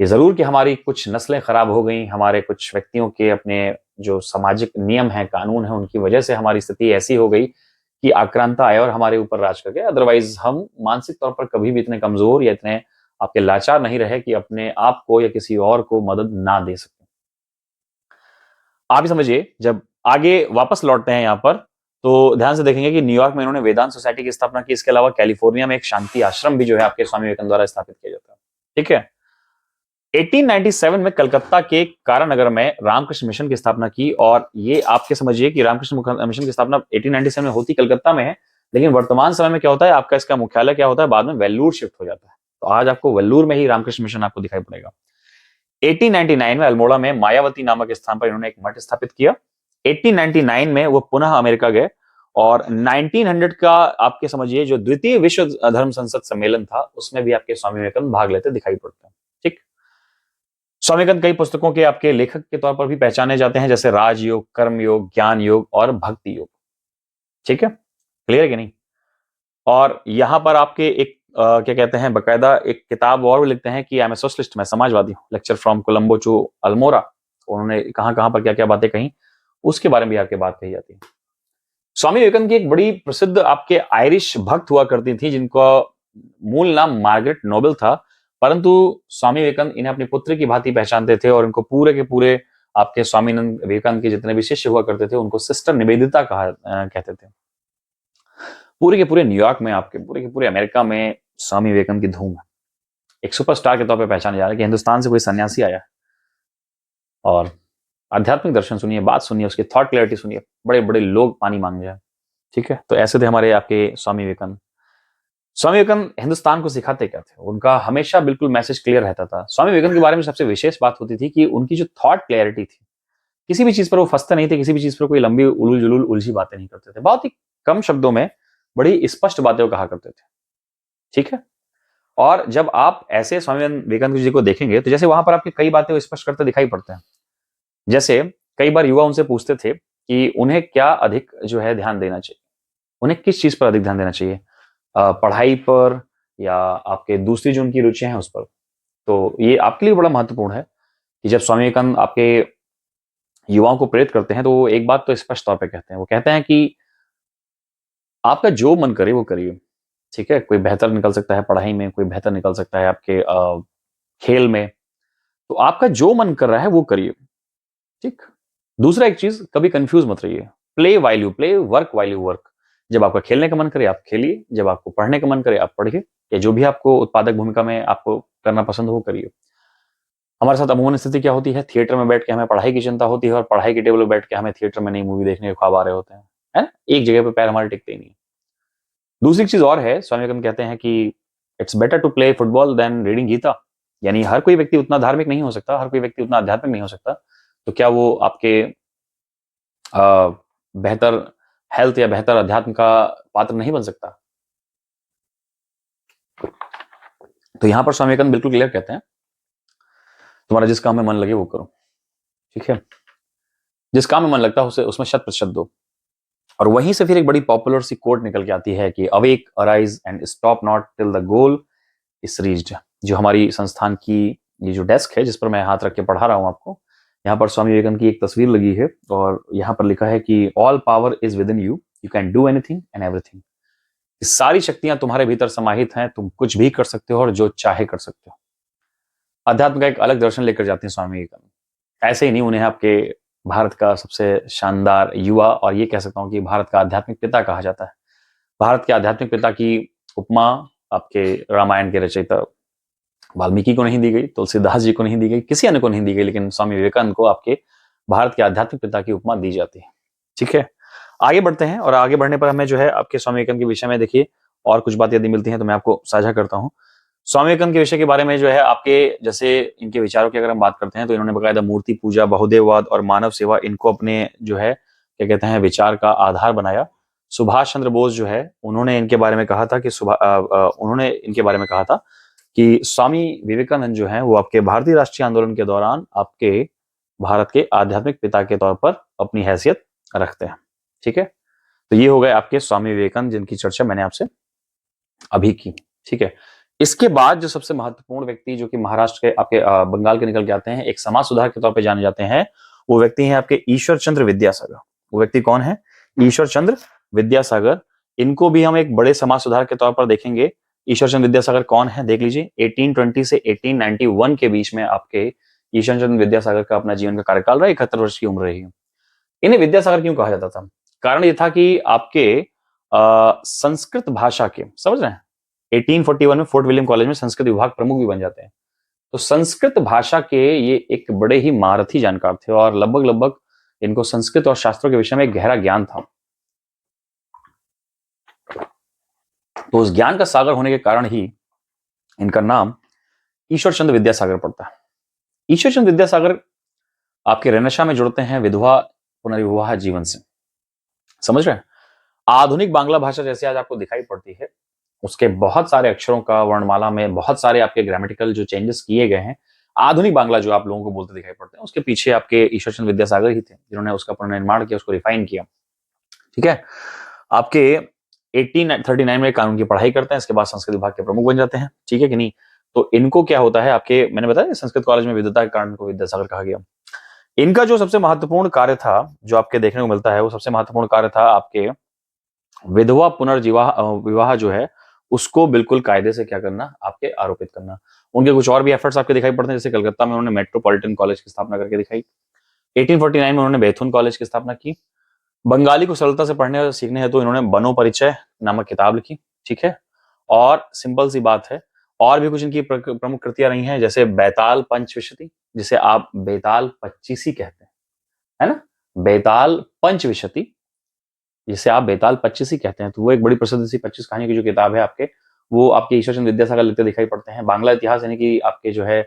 ये जरूर कि हमारी कुछ नस्लें खराब हो गई, हमारे कुछ व्यक्तियों के अपने जो सामाजिक नियम है, कानून है, उनकी वजह से हमारी स्थिति ऐसी हो गई कि आक्रांता आए और हमारे ऊपर राज कर गया। अदरवाइज हम मानसिक तौर पर कभी भी इतने कमजोर या इतने आपके लाचार नहीं रहे कि अपने आप को या किसी और को मदद ना दे सके। आप ही समझिए, जब आगे वापस लौटते हैं यहाँ पर, तो ध्यान से देखेंगे कि न्यूयॉर्क में इन्होंने वेदांत सोसाइटी की स्थापना की। इसके अलावा कैलिफोर्निया में एक शांति आश्रम भी जो है आपके स्वामी विवेकानंद द्वारा स्थापित किया जाता है। ठीक है। 1897 में कलकत्ता के कारानगर में रामकृष्ण मिशन की स्थापना की, और ये आपके समझिए कि रामकृष्ण मिशन की स्थापना 1897 में होती कलकत्ता में है, लेकिन वर्तमान समय में क्या होता है, आपका इसका मुख्यालय क्या होता है, बाद में वेल्लूर शिफ्ट हो जाता है। तो आज आपको वेल्लूर में ही रामकृष्ण मिशन आपको दिखाई पड़ेगा। 1899 में अल्मोड़ा में मायावती नामक स्थान पर इन्होंने एक मठ स्थापित किया। 1899 में वो पुनः अमेरिका गए, और 1900 का आपके समझिए जो द्वितीय विश्व धर्म संसद सम्मेलन था, उसमें भी आपके स्वामी विवेकानंद भाग लेते दिखाई पड़ते हैं। ठीक। स्वामी विवेकानंद कई पुस्तकों के आपके लेखक के तौर पर भी पहचाने जाते हैं, जैसे राजयोग, कर्मयोग, ज्ञान योग और भक्ति योग। ठीक है, क्लियर है कि नहीं? और यहां पर आपके एक क्या कहते हैं, बकायदा एक किताब और लिखते हैं कि आई एम ए सोशलिस्ट, मैं समाजवादी हूं, lecture from Colombo to Almora. उन्होंने कहां कहां पर क्या क्या बातें कही, उसके बारे में भी आपके बात कही जाती है। स्वामी विवेकानंद की एक बड़ी प्रसिद्ध आपके आयरिश भक्त हुआ करती थी, जिनका मूल नाम मार्गरेट नोबेल था, परंतु स्वामी विवेकानंद इन्हें अपनी पुत्री की भांति पहचानते थे, और इनको पूरे के पूरे आपके स्वामीनंद विवेकानंद के जितने भी शिष्य हुआ करते थे, उनको सिस्टर निवेदिता कहते थे। पूरे के पूरे न्यूयॉर्क में, आपके पूरे के पूरे अमेरिका में स्वामी विवेकानंद की धूम है। एक सुपरस्टार के तौर पे पहचाने जा रहे हैं कि हिंदुस्तान से कोई सन्यासी आया और आध्यात्मिक दर्शन सुनिए, बात सुनिए, उसकी थॉट क्लैरिटी सुनिए, बड़े बड़े लोग पानी मांग जाए। ठीक है, तो ऐसे थे हमारे आपके स्वामी विवेकानंद। स्वामी विवेकानंद हिंदुस्तान को सिखाते क्या थे, उनका हमेशा बिल्कुल मैसेज क्लियर रहता था। स्वामी विवेकानंद के बारे में सबसे विशेष बात होती थी कि उनकी जो थॉट क्लैरिटी थी, किसी भी चीज पर वो फंसते नहीं थे, किसी भी चीज पर कोई लंबी उलूल जुलूल उलझी बातें नहीं करते थे, बहुत ही कम शब्दों में बड़ी स्पष्ट बातें कहा करते थे। ठीक है। और जब आप ऐसे स्वामी विवेकानंद जी को देखेंगे, तो जैसे वहां पर आपकी कई बातें स्पष्ट करते दिखाई पड़ते हैं। जैसे कई बार युवा उनसे पूछते थे कि उन्हें क्या अधिक जो है ध्यान देना चाहिए, उन्हें किस चीज पर अधिक ध्यान देना चाहिए, पढ़ाई पर या आपके दूसरी जो उनकी रुचियां हैं उस पर। तो ये आपके लिए बड़ा महत्वपूर्ण है कि जब स्वामी विवेकानंद आपके युवाओं को प्रेरित करते हैं, तो वो एक बात तो स्पष्ट तौर पे कहते हैं। वो कहते हैं कि आपका जो मन करे वो करिए। ठीक है, कोई बेहतर निकल सकता है पढ़ाई में, कोई बेहतर निकल सकता है आपके खेल में, तो आपका जो मन कर रहा है वो करिए। ठीक। दूसरा एक चीज, कभी कंफ्यूज मत रहिए। Play while you play, work while you work. जब आपका खेलने का मन करे आप खेलिए, जब आपको पढ़ने का मन करे आप पढ़िए, या जो भी आपको उत्पादक भूमिका में आपको करना पसंद हो वो करिए। हमारे साथ अमूमन स्थिति क्या होती है, थिएटर में बैठ के हमें पढ़ाई की चिंता होती है, और पढ़ाई के टेबल पर बैठ के हमें थिएटर में नई मूवी देखने के ख्वाब आ रहे होते हैं, है ना? एक जगह पे पैर हमारे टिकते ही नहीं। दूसरी चीज और है, स्वामी विवेकानंद कहते हैं कि it's better to play football than reading Gita. यानी हर कोई व्यक्ति उतना धार्मिक नहीं हो सकता, हर कोई व्यक्ति उतना आध्यात्मिक नहीं हो सकता, तो क्या वो आपके बेहतर हेल्थ या बेहतर अध्यात्म का पात्र नहीं बन सकता? तो यहां पर स्वामी विवेकानंद बिल्कुल क्लियर कहते हैं, तुम्हारा जिस काम में मन लगे वो करो। ठीक है, जिस काम में मन लगता है उसे उसमें 100% दो। और वहीं से फिर एक बड़ी पॉपुलर सी कोट निकल के आती है कि awake, arise and stop not till the goal is reached. जो हमारी संस्थान की ये जो डेस्क है, जिस पर मैं हाथ रख के पढ़ा रहा हूं आपको, यहाँ पर स्वामी विवेकानंद की एक तस्वीर लगी है, और यहाँ पर लिखा है कि all power is with in you, you can do anything and everything. सारी शक्तियां तुम्हारे भीतर समाहित हैं, तुम कुछ भी कर सकते हो और जो चाहे कर सकते हो। अध्यात्म का एक अलग दर्शन लेकर जाते हैं स्वामी विवेकानंद। ऐसे ही नहीं, उन्हें आपके भारत का सबसे शानदार युवा, और ये कह सकता हूं कि भारत का आध्यात्मिक पिता कहा जाता है। भारत के आध्यात्मिक पिता की उपमा आपके रामायण के रचयिता वाल्मीकि को नहीं दी गई, तुलसीदास जी को नहीं दी गई, किसी अन्य को नहीं दी गई, लेकिन स्वामी विवेकानंद को आपके भारत के आध्यात्मिक पिता की उपमा दी जाती है। ठीक है, आगे बढ़ते हैं, और आगे बढ़ने पर हमें जो है आपके स्वामी विवेकानंद के विषय में देखिए और कुछ बातें यदि मिलती हैं तो मैं आपको साझा करता हूं। स्वामी विवेकानंद के विषय के बारे में जो है आपके, जैसे इनके विचारों की अगर हम बात करते हैं, तो इन्होंने बकायदा मूर्ति पूजा, बहुदेववाद और मानव सेवा, इनको अपने जो है क्या कहते हैं विचार का आधार बनाया। सुभाष चंद्र बोस जो है, उन्होंने इनके बारे में कहा था कि उन्होंने इनके बारे में कहा था कि स्वामी विवेकानंद जो है वो आपके भारतीय राष्ट्रीय आंदोलन के दौरान आपके भारत के आध्यात्मिक पिता के तौर पर अपनी हैसियत रखते हैं। ठीक है, तो ये हो गए आपके स्वामी विवेकानंद, जिनकी चर्चा मैंने आपसे अभी की। ठीक है, इसके बाद जो सबसे महत्वपूर्ण व्यक्ति जो कि महाराष्ट्र के आपके बंगाल के निकल के आते हैं, एक समाज सुधार के तौर पे जाने जाते हैं, वो व्यक्ति हैं आपके ईश्वर चंद्र विद्यासागर। वो व्यक्ति कौन है? ईश्वर चंद्र विद्यासागर। इनको भी हम एक बड़े समाज सुधार के तौर पर देखेंगे। ईश्वर चंद्र विद्यासागर कौन है देख लीजिए। 1820 से 1891 के बीच में आपके ईश्वर चंद्र विद्यासागर का अपना जीवन का कार्यकाल रहा, 71 वर्ष की उम्र रही है। इन्हें विद्यासागर क्यों कहा जाता था? कारण ये था कि आपके संस्कृत भाषा के, समझ रहे हैं, 1841 में फोर्ट विलियम कॉलेज में संस्कृत विभाग प्रमुख भी बन जाते हैं। तो संस्कृत भाषा के ये एक बड़े ही महारथी जानकार थे और लगभग लगभग इनको संस्कृत और शास्त्रों के विषय में एक गहरा ज्ञान था। तो उस ज्ञान का सागर होने के कारण ही इनका नाम ईश्वर चंद्र विद्यासागर पड़ता है। ईश्वर चंद्र विद्यासागर आपके रेनेसां में जुड़ते हैं विधवा पुनर्विवाह जीवन से। समझ रहे हैं? आधुनिक बांग्ला भाषा जैसे आज आपको दिखाई पड़ती है, उसके बहुत सारे अक्षरों का वर्णमाला में बहुत सारे आपके ग्रामेटिकल जो चेंजेस किए गए हैं, आधुनिक बांग्ला जो आप लोगों को बोलते दिखाई पड़ते हैं, उसके पीछे आपके ईश्वर चंद्र विद्यासागर ही थे जिन्होंने उसका पुनर्निर्माण किया, उसको रिफाइन किया। ठीक है, आपके 1839 में कानून की पढ़ाई करते हैं, इसके बाद संस्कृत विभाग के प्रमुख बन जाते हैं। ठीक है कि नहीं? तो इनको क्या होता है, आपके मैंने बताया संस्कृत कॉलेज में विद्वता के कारण को विद्यासागर कहा गया। इनका जो सबसे महत्वपूर्ण कार्य था, जो आपके देखने को मिलता है, वो सबसे महत्वपूर्ण कार्य था आपके विधवा पुनर्विवाह विवाह जो है उसको बिल्कुल कायदे से क्या करना, आपके आरोपित करना। उनके कुछ और भी एफर्ट्स आपके दिखाई पड़ते हैं, जैसे कलकत्ता में उन्होंने मेट्रोपॉलिटन कॉलेज की स्थापना करके दिखाई। 1849 में उन्होंने बैथुन कॉलेज की स्थापना की। बंगाली को सरलता से पढ़ने और सीखने हेतु इन्होंने बनो परिचय नामक किताब लिखी। ठीक है, और सिंपल सी बात है, और भी कुछ इनकी प्रमुख कृतियां रही हैं, जैसे बेताल पंचविंशति, जिसे आप बेताल 25 कहते हैं, है ना, बेताल पंचविंशति, जिसे आप बेताल 25 कहते हैं। तो वो एक बड़ी प्रसिद्ध सी 25 कहानी की जो किताब है आपके, वो आपके ईश्वर चंद्र विद्यासागर लिखते दिखाई पड़ते हैं। बांग्ला इतिहास यानी कि आपके जो है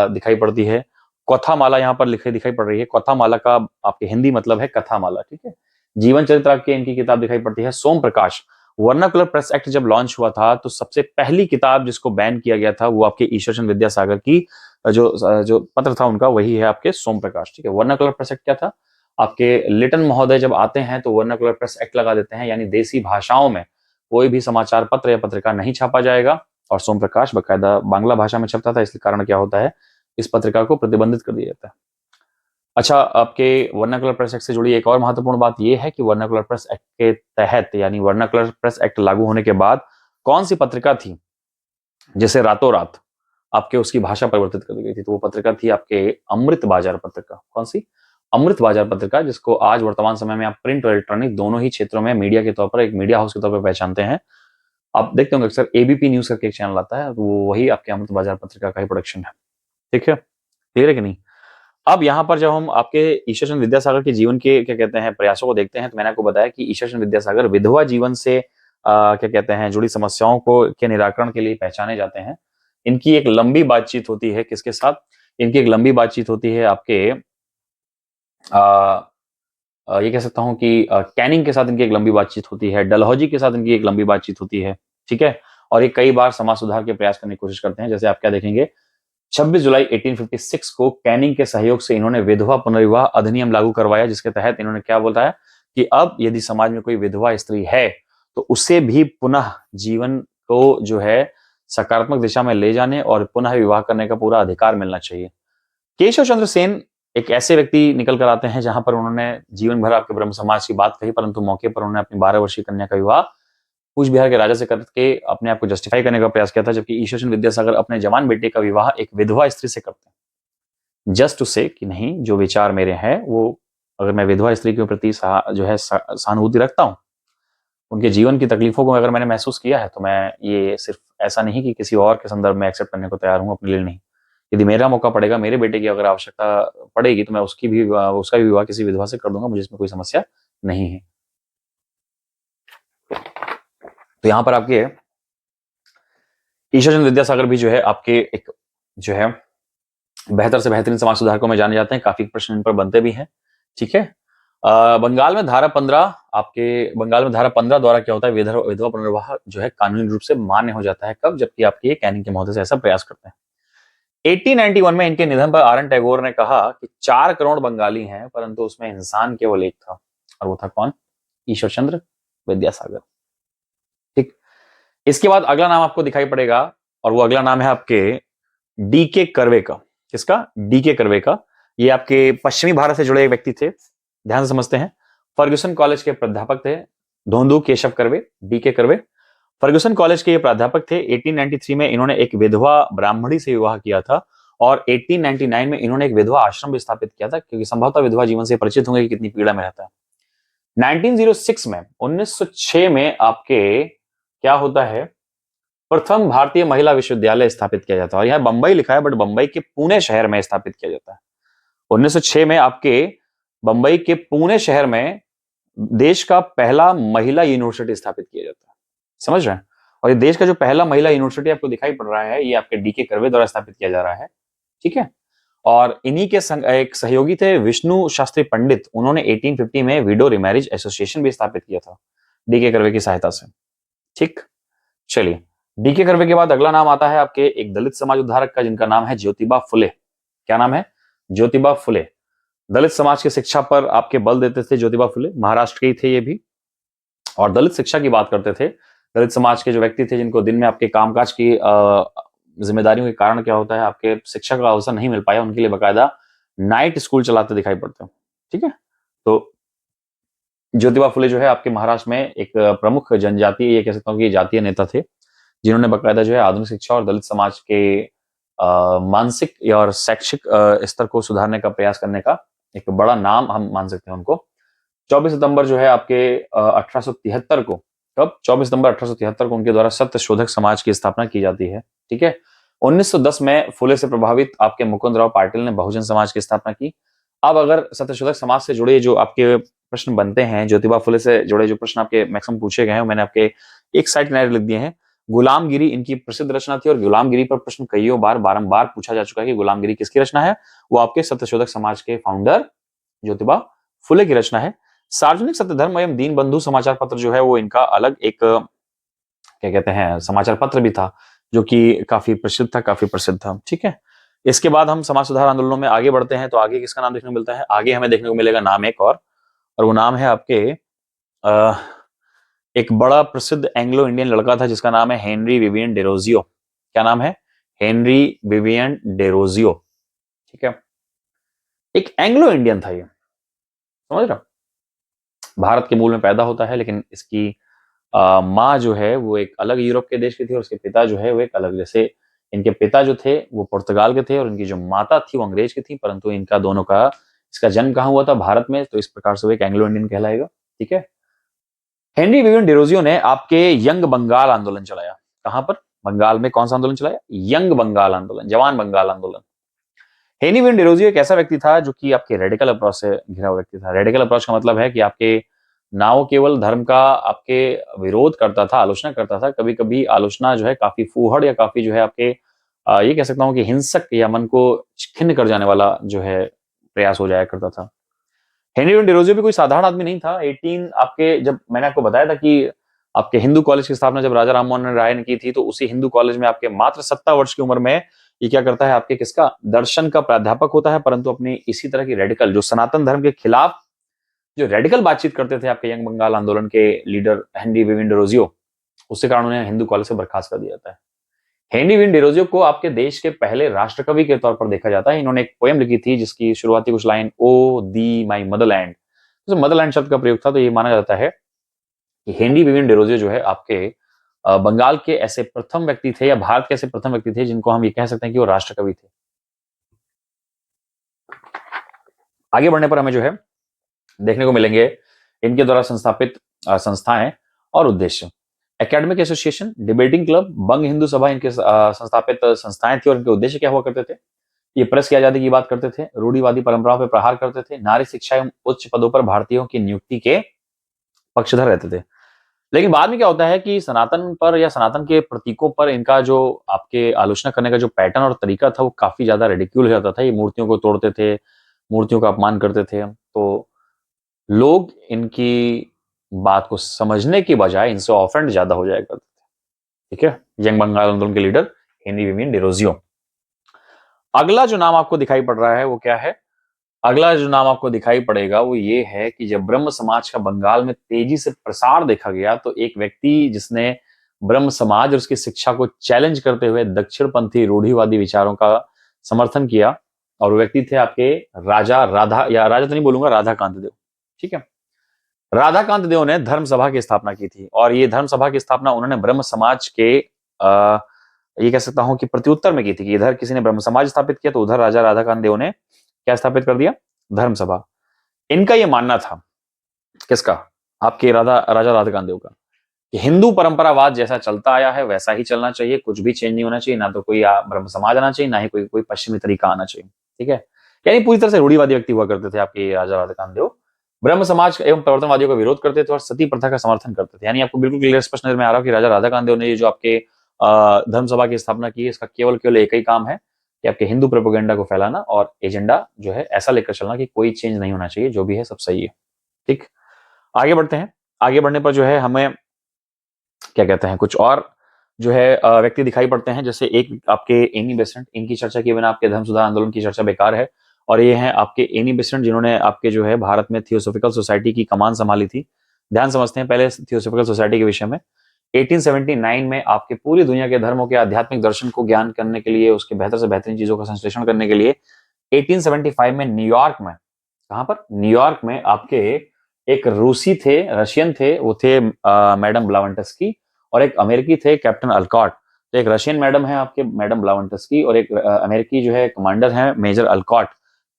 दिखाई पड़ती है। कथामाला यहाँ पर लिखे दिखाई पड़ रही है। कथामाला का आपके हिंदी मतलब है कथामाला। ठीक है, जीवन चरित्र आपके इनकी किताब दिखाई पड़ती है। सोम प्रकाश, वर्नाकुलर प्रेस एक्ट जब लॉन्च हुआ था तो सबसे पहली किताब जिसको बैन किया गया था वो आपके ईश्वर चंद्र विद्यासागर की जो पत्र था उनका, वही है आपके सोम प्रकाश। ठीक है, वर्नाकुलर प्रेस एक्ट क्या था? आपके लिटन महोदय जब आते हैं तो वर्नाकुलर प्रेस एक्ट लगा देते हैं, यानी देसी भाषाओं में कोई भी समाचार पत्र या पत्रिका नहीं छापा जाएगा। और सोम प्रकाश बकायदा बांग्ला भाषा में छपता था, इसके कारण क्या होता है, इस पत्रिका को प्रतिबंधित कर दिया जाता है। अच्छा, आपके वर्नाकुलर प्रेस एक्ट से जुड़ी एक और महत्वपूर्ण बात यह है कि वर्नाकुलर प्रेस एक्ट के तहत, यानी वर्नाकुलर प्रेस एक्ट लागू होने के बाद कौन सी पत्रिका थी जिसे रातों रात आपके उसकी भाषा परिवर्तित कर दी गई थी? तो वो पत्रिका थी आपके अमृत बाजार पत्रिका। कौन सी? अमृत बाजार पत्रिका, जिसको आज वर्तमान समय में आप प्रिंट और इलेक्ट्रॉनिक दोनों ही क्षेत्रों में मीडिया के तौर पर एक मीडिया हाउस के तौर पर पहचानते हैं। आप देखते होंगे अक्सर एबीपी न्यूज करके एक चैनल आता है, वो वही आपके अमृत बाजार पत्रिका का ही प्रोडक्शन है। ठीक है, क्लियर है कि नहीं? अब यहाँ पर जब हम आपके ईश्वर चंद्र विद्यासागर के जीवन के क्या कहते हैं प्रयासों को देखते हैं, तो मैंने आपको बताया कि ईश्वर चंद्र विद्यासागर विधवा जीवन से क्या कहते हैं जुड़ी समस्याओं को के निराकरण के लिए पहचाने जाते हैं। इनकी एक लंबी बातचीत होती है किसके साथ? इनकी एक लंबी बातचीत होती है आपके ये कह सकता हूं कि कैनिंग के साथ इनकी एक लंबी बातचीत होती है, डलहौजी के साथ इनकी एक लंबी बातचीत होती है। ठीक है, और ये कई बार समाज सुधार के प्रयास करने की कोशिश करते हैं। जैसे आप क्या देखेंगे, 26 जुलाई 1856 को कैनिंग के सहयोग से इन्होंने विधवा पुनर्विवाह अधिनियम लागू करवाया, जिसके तहत इन्होंने क्या बोला है कि अब यदि समाज में कोई विधवा स्त्री है तो उसे भी पुनः जीवन को जो है सकारात्मक दिशा में ले जाने और पुनः विवाह करने का पूरा अधिकार मिलना चाहिए। केशव चंद्र सेन एक ऐसे व्यक्ति निकल कर आते हैं जहां पर उन्होंने जीवन भर आपके ब्रह्म समाज की बात कही, परंतु मौके पर उन्होंने अपनी 12 वर्षीय कन्या का विवाह कूच बिहार के राजा से करके अपने आप को जस्टिफाई करने का प्रयास किया था, जबकि ईश्वर चंद्र विद्यासागर अपने जवान बेटे का विवाह एक विधवा स्त्री से करते हैं, जस्ट टू से कि नहीं, जो विचार मेरे हैं वो, अगर मैं विधवा स्त्री के प्रति जो है सहानुभूति रखता हूँ, उनके जीवन की तकलीफों को अगर मैंने महसूस किया है, तो मैं ये सिर्फ ऐसा नहीं कि किसी और के संदर्भ में एक्सेप्ट करने को तैयार हूँ, अपने लिए नहीं। यदि मेरा मौका पड़ेगा, मेरे बेटे की अगर आवश्यकता पड़ेगी, तो मैं उसका भी विवाह किसी विधवा से कर दूंगा, मुझे इसमें कोई समस्या नहीं है। तो यहां पर आपके ईश्वर चंद्र विद्यासागर भी जो है आपके एक जो है बेहतर से बेहतरीन समाज सुधारकों में जाने जाते हैं। काफी प्रश्न इन पर बनते भी हैं। ठीक है, बंगाल में धारा 15 द्वारा क्या होता है, विधवा पुनर्विवाह जो है कानूनी रूप से मान्य हो जाता है। कब? जबकि आपके कैनिंग के महोदय से ऐसा प्रयास करते हैं। 1891 में इनके निधन पर आर एन टैगोर ने कहा कि 4 करोड़ बंगाली हैं, परंतु उसमें इंसान केवल एक था, और वो था कौन? ईश्वर चंद्र विद्यासागर। ठीक, इसके बाद अगला नाम आपको दिखाई पड़ेगा और वो अगला नाम है आपके डीके कर्वे का। किसका? डीके कर्वे का। ये आपके पश्चिमी भारत से जुड़े एक व्यक्ति थे, ध्यान से समझते हैं। फर्ग्यूसन कॉलेज के प्राध्यापक थे Dhondu Keshav Karve, DK Karve. Fergusson college के ये प्राध्यापक थे। 1893 में इन्होंने एक विधवा ब्राह्मणी से विवाह किया था और 1899 में इन्होंने एक विधवा आश्रम भी स्थापित किया था, क्योंकि संभवतः विधवा जीवन से परिचित होंगे कि कितनी पीड़ा में रहता है। 1906 में 1906 में आपके क्या होता है, प्रथम भारतीय महिला विश्वविद्यालय स्थापित किया जाता है। और यहां बंबई लिखा है, बट बंबई के पुणे शहर में स्थापित किया जाता है। 1906 में आपके बंबई के पुणे शहर में देश का पहला महिला यूनिवर्सिटी स्थापित किया जाता है। समझ रहे हैं? और ये देश का जो पहला महिला यूनिवर्सिटी आपको दिखाई पड़ रहा है, ये आपके डीके कर्वे द्वारा स्थापित किया जा रहा है। ठीक है। और इन्हीं के एक सहयोगी थे विष्णु शास्त्री पंडित। उन्होंने 1850 में विडो रिमैरिज एसोसिएशन भी स्थापित किया था डीके कर्वे की सहायता से। ठीक, चलिए, डीके कर्वे के बाद अगला नाम आता है आपके एक दलित समाज उद्धारक का, जिनका नाम है ज्योतिबा फुले। क्या नाम है? ज्योतिबा फुले। दलित समाज की शिक्षा पर आपके बल देते थे ज्योतिबा फुले, महाराष्ट्र के ही थे ये भी। और दलित शिक्षा की बात करते थे। दलित समाज के जो व्यक्ति थे, जिनको दिन में आपके कामकाज की जिम्मेदारियों के कारण क्या होता है, आपके शिक्षा का अवसर नहीं मिल पाया, उनके लिए बकायदा नाइट स्कूल चलाते दिखाई पड़ते हैं। ठीक है। तो ज्योतिबा फुले जो है आपके महाराष्ट्र में एक प्रमुख जनजातीय, ये कह सकता हूँ कि जातीय नेता थे, जिन्होंने बकायदा जो है आधुनिक शिक्षा और दलित समाज के मानसिक और शैक्षिक स्तर को सुधारने का प्रयास करने का एक बड़ा नाम हम मान सकते हैं उनको। 24 सितंबर जो है आपके 1873 को, कब? 24 सितंबर 1873 को उनके द्वारा सत्य शोधक समाज की स्थापना की जाती है। ठीक है। 1910 में फुले से प्रभावित आपके मुकुंदराव पाटिल ने बहुजन समाज की स्थापना की। अब अगर सत्यशोधक समाज से जुड़े जो आपके प्रश्न बनते हैं, ज्योतिबा फुले से जुड़े जो प्रश्न आपके मैक्सिमम पूछे गए हैं, मैंने आपके एक साइड किनारे लिख दिए हैं। गुलामगिरी इनकी प्रसिद्ध रचना थी, और गुलामगिरी पर प्रश्न कईयों बार बारंबार पूछा जा चुका है कि गुलामगिरी किसकी रचना है। वो आपके सत्यशोधक समाज के फाउंडर ज्योतिबा फुले की रचना है। सार्वजनिक सत्यधर्म एवं दीन बंधु समाचार पत्र जो है वो इनका अलग एक क्या कहते हैं समाचार पत्र भी था, जो कि काफी प्रसिद्ध था, काफी प्रसिद्ध था। ठीक है। इसके बाद हम समाज सुधार आंदोलनों में आगे बढ़ते हैं। तो आगे किसका नाम देखने को मिलता है? आगे हमें देखने को मिलेगा नाम एक और वो नाम है आपके एक बड़ा प्रसिद्ध एंग्लो इंडियन लड़का था, जिसका नाम है हेनरी विवियन डेरोजियो। क्या नाम है? Henry Vivian Derozio. ठीक है। एक एंग्लो इंडियन था ये, समझ रहे हो? भारत के मूल में पैदा होता है, लेकिन इसकी माँ जो है वो एक अलग यूरोप के देश की थी, और उसके पिता जो है वो एक अलग, जैसे इनके पिता जो थे वो पुर्तगाल के थे और इनकी जो माता थी वो अंग्रेज की थी, परंतु इनका दोनों का इसका जन्म कहाँ हुआ था? भारत में। तो इस प्रकार से वो एक एंग्लो इंडियन कहलाएगा। ठीक है। हेनरी विवियन डेरोजियो ने आपके यंग बंगाल आंदोलन चलाया। कहां पर? बंगाल में। कौन सा आंदोलन चलाया? यंग बंगाल आंदोलन, जवान बंगाल आंदोलन। हेनरी विवियन डेरोजियो एक ऐसा व्यक्ति था जो कि आपके रेडिकल अप्रोच से घिरा हुआ व्यक्ति था। रेडिकल अप्रोच का मतलब है कि आपके ना वो केवल धर्म का आपके विरोध करता था, आलोचना करता था, कभी कभी आलोचना जो है काफी फूहड़ या काफी जो है आपके ये कह सकता हूँ कि हिंसक या मन को खिन्न कर जाने वाला जो है प्रयास हो जाया करता था। हेनरी विवियन डेरोजियो भी कोई साधारण आदमी नहीं था। 18 आपके, जब मैंने आपको बताया था कि आपके हिंदू कॉलेज की स्थापना जब राजा राममोहन राय ने की थी, तो उसी हिंदू कॉलेज में आपके मात्र 17 वर्ष की उम्र में ये क्या करता है, आपके किसका? दर्शन का प्राध्यापक होता है, परंतु अपनी इसी तरह की रेडिकल, जो सनातन धर्म के खिलाफ जो रेडिकल बातचीत करते थे आपके यंग बंगाल आंदोलन के लीडर हेनरी विवियन डेरोजियो, उसके कारण उन्हें हिंदू कॉलेज से बर्खास्त कर दिया जाता है। हेनरी विवियन डेरोजियो को आपके देश के पहले राष्ट्रकवि के तौर पर देखा जाता है। इन्होंने एक पोएम लिखी थी जिसकी शुरुआती कुछ लाइन ओ दी माई मदरलैंड, तो मदरलैंड शब्द का प्रयोग था। तो ये माना जाता है कि हेनरी विवियन डेरोजियो जो है आपके बंगाल के ऐसे प्रथम व्यक्ति थे, या भारत के ऐसे प्रथम व्यक्ति थे जिनको हम ये कह सकते हैं कि वो राष्ट्रकवि थे। आगे बढ़ने पर हमें जो है देखने को मिलेंगे इनके द्वारा संस्थापित संस्थाएं और उद्देश्य। एकेडमिक एसोसिएशन, डिबेटिंग क्लब, बंग हिंदू सभा इनके संस्थापित संस्थाएं थी, और इनके उद्देश्य क्या हुआ करते थे? ये प्रेस की आजादी की बात करते थे, रूढ़िवादी परंपराओं पर प्रहार करते थे, नारी शिक्षा एवं उच्च पदों पर भारतीयों की नियुक्ति के पक्षधर रहते थे। लेकिन बाद में क्या होता है कि सनातन पर या सनातन के प्रतीकों पर इनका जो आपके आलोचना करने का जो पैटर्न और तरीका था वो काफी ज्यादा रिडिक्यूल हो जाता था। ये मूर्तियों को तोड़ते थे, मूर्तियों का अपमान करते थे। तो लोग इनकी बात को समझने की बजाय इनसे ऑफेंड ज्यादा हो जाया करते थे। ठीक है। यंग बंगाल आंदोलन के लीडर हेनरी विवियन डेरोजियो। अगला जो नाम आपको दिखाई पड़ रहा है वो क्या है? अगला जो नाम आपको दिखाई पड़ेगा वो ये है कि जब ब्रह्म समाज का बंगाल में तेजी से प्रसार देखा गया, तो एक व्यक्ति जिसने ब्रह्म समाज और उसकी शिक्षा को चैलेंज करते हुए दक्षिणपंथी रूढ़िवादी विचारों का समर्थन किया। और वो व्यक्ति थे आपके राजा राधा, या राजा तो नहीं बोलूंगा, राधाकांत देव। ठीक है, राधाकांत देव ने धर्म सभा की स्थापना की थी, और ये धर्म सभा की स्थापना उन्होंने ब्रह्म समाज के ये कह सकता हूं कि प्रत्युत्तर में की थी, कि इधर किसी ने ब्रह्म समाज स्थापित किया तो उधर राजा राधाकांत देव ने क्या स्थापित कर दिया, धर्म सभा। इनका ये मानना था, किसका, आपके राजा राधाकांत देव का, कि हिंदू परंपरावाद जैसा चलता आया है वैसा ही चलना चाहिए, कुछ भी चेंज नहीं होना चाहिए, ना तो कोई ब्रह्म समाज आना चाहिए, ना ही कोई पश्चिमी तरीका आना चाहिए। ठीक है, यानी पूरी तरह से रूढ़िवादी व्यक्ति हुआ करते थे आपके राजा राधाकांत देव। ब्रह्म समाज एवं प्रवर्तनवादियों का विरोध करते थे और सती प्रथा का समर्थन करते थे। यानी आपको बिल्कुल क्लियर स्पष्ट नजर में आ रहा है कि राजा राधाकांत देव ने ये जो आपके धर्म सभा की स्थापना की है, इसका केवल केवल एक ही काम है कि आपके हिंदू प्रोपेगेंडा को फैलाना, और एजेंडा जो है ऐसा लेकर चलना कि कोई चेंज नहीं होना चाहिए, जो भी है सब सही है। ठीक, आगे बढ़ते हैं। आगे बढ़ने पर जो है हमें क्या कहते हैं, कुछ और जो है व्यक्ति दिखाई पड़ते हैं, जैसे एक आपके एनी बेसेंट। इनकी चर्चा किए बिना आपके धर्म सुधार आंदोलन की चर्चा बेकार है। और ये हैं आपके एनी बेसेंट, जिन्होंने आपके जो है भारत में थियोसॉफिकल सोसाइटी की कमान संभाली थी। ध्यान समझते हैं पहले थियोसॉफिकल सोसाइटी के विषय में। 1879 में आपके पूरी दुनिया के धर्मों के आध्यात्मिक दर्शन को ज्ञान करने के लिए, उसके बेहतर से बेहतरीन चीजों का संश्लेषण करने के लिए 1875 में न्यूयॉर्क में, कहां पर, न्यूयॉर्क में आपके एक रूसी थे, रशियन थे, वो थे मैडम ब्लावंटस्की, और एक अमेरिकी थे कैप्टन अल्कॉट। तो एक रशियन मैडम है आपके मैडम ब्लावंटस्की, और एक अमेरिकी जो है कमांडर है मेजर अल्कॉट।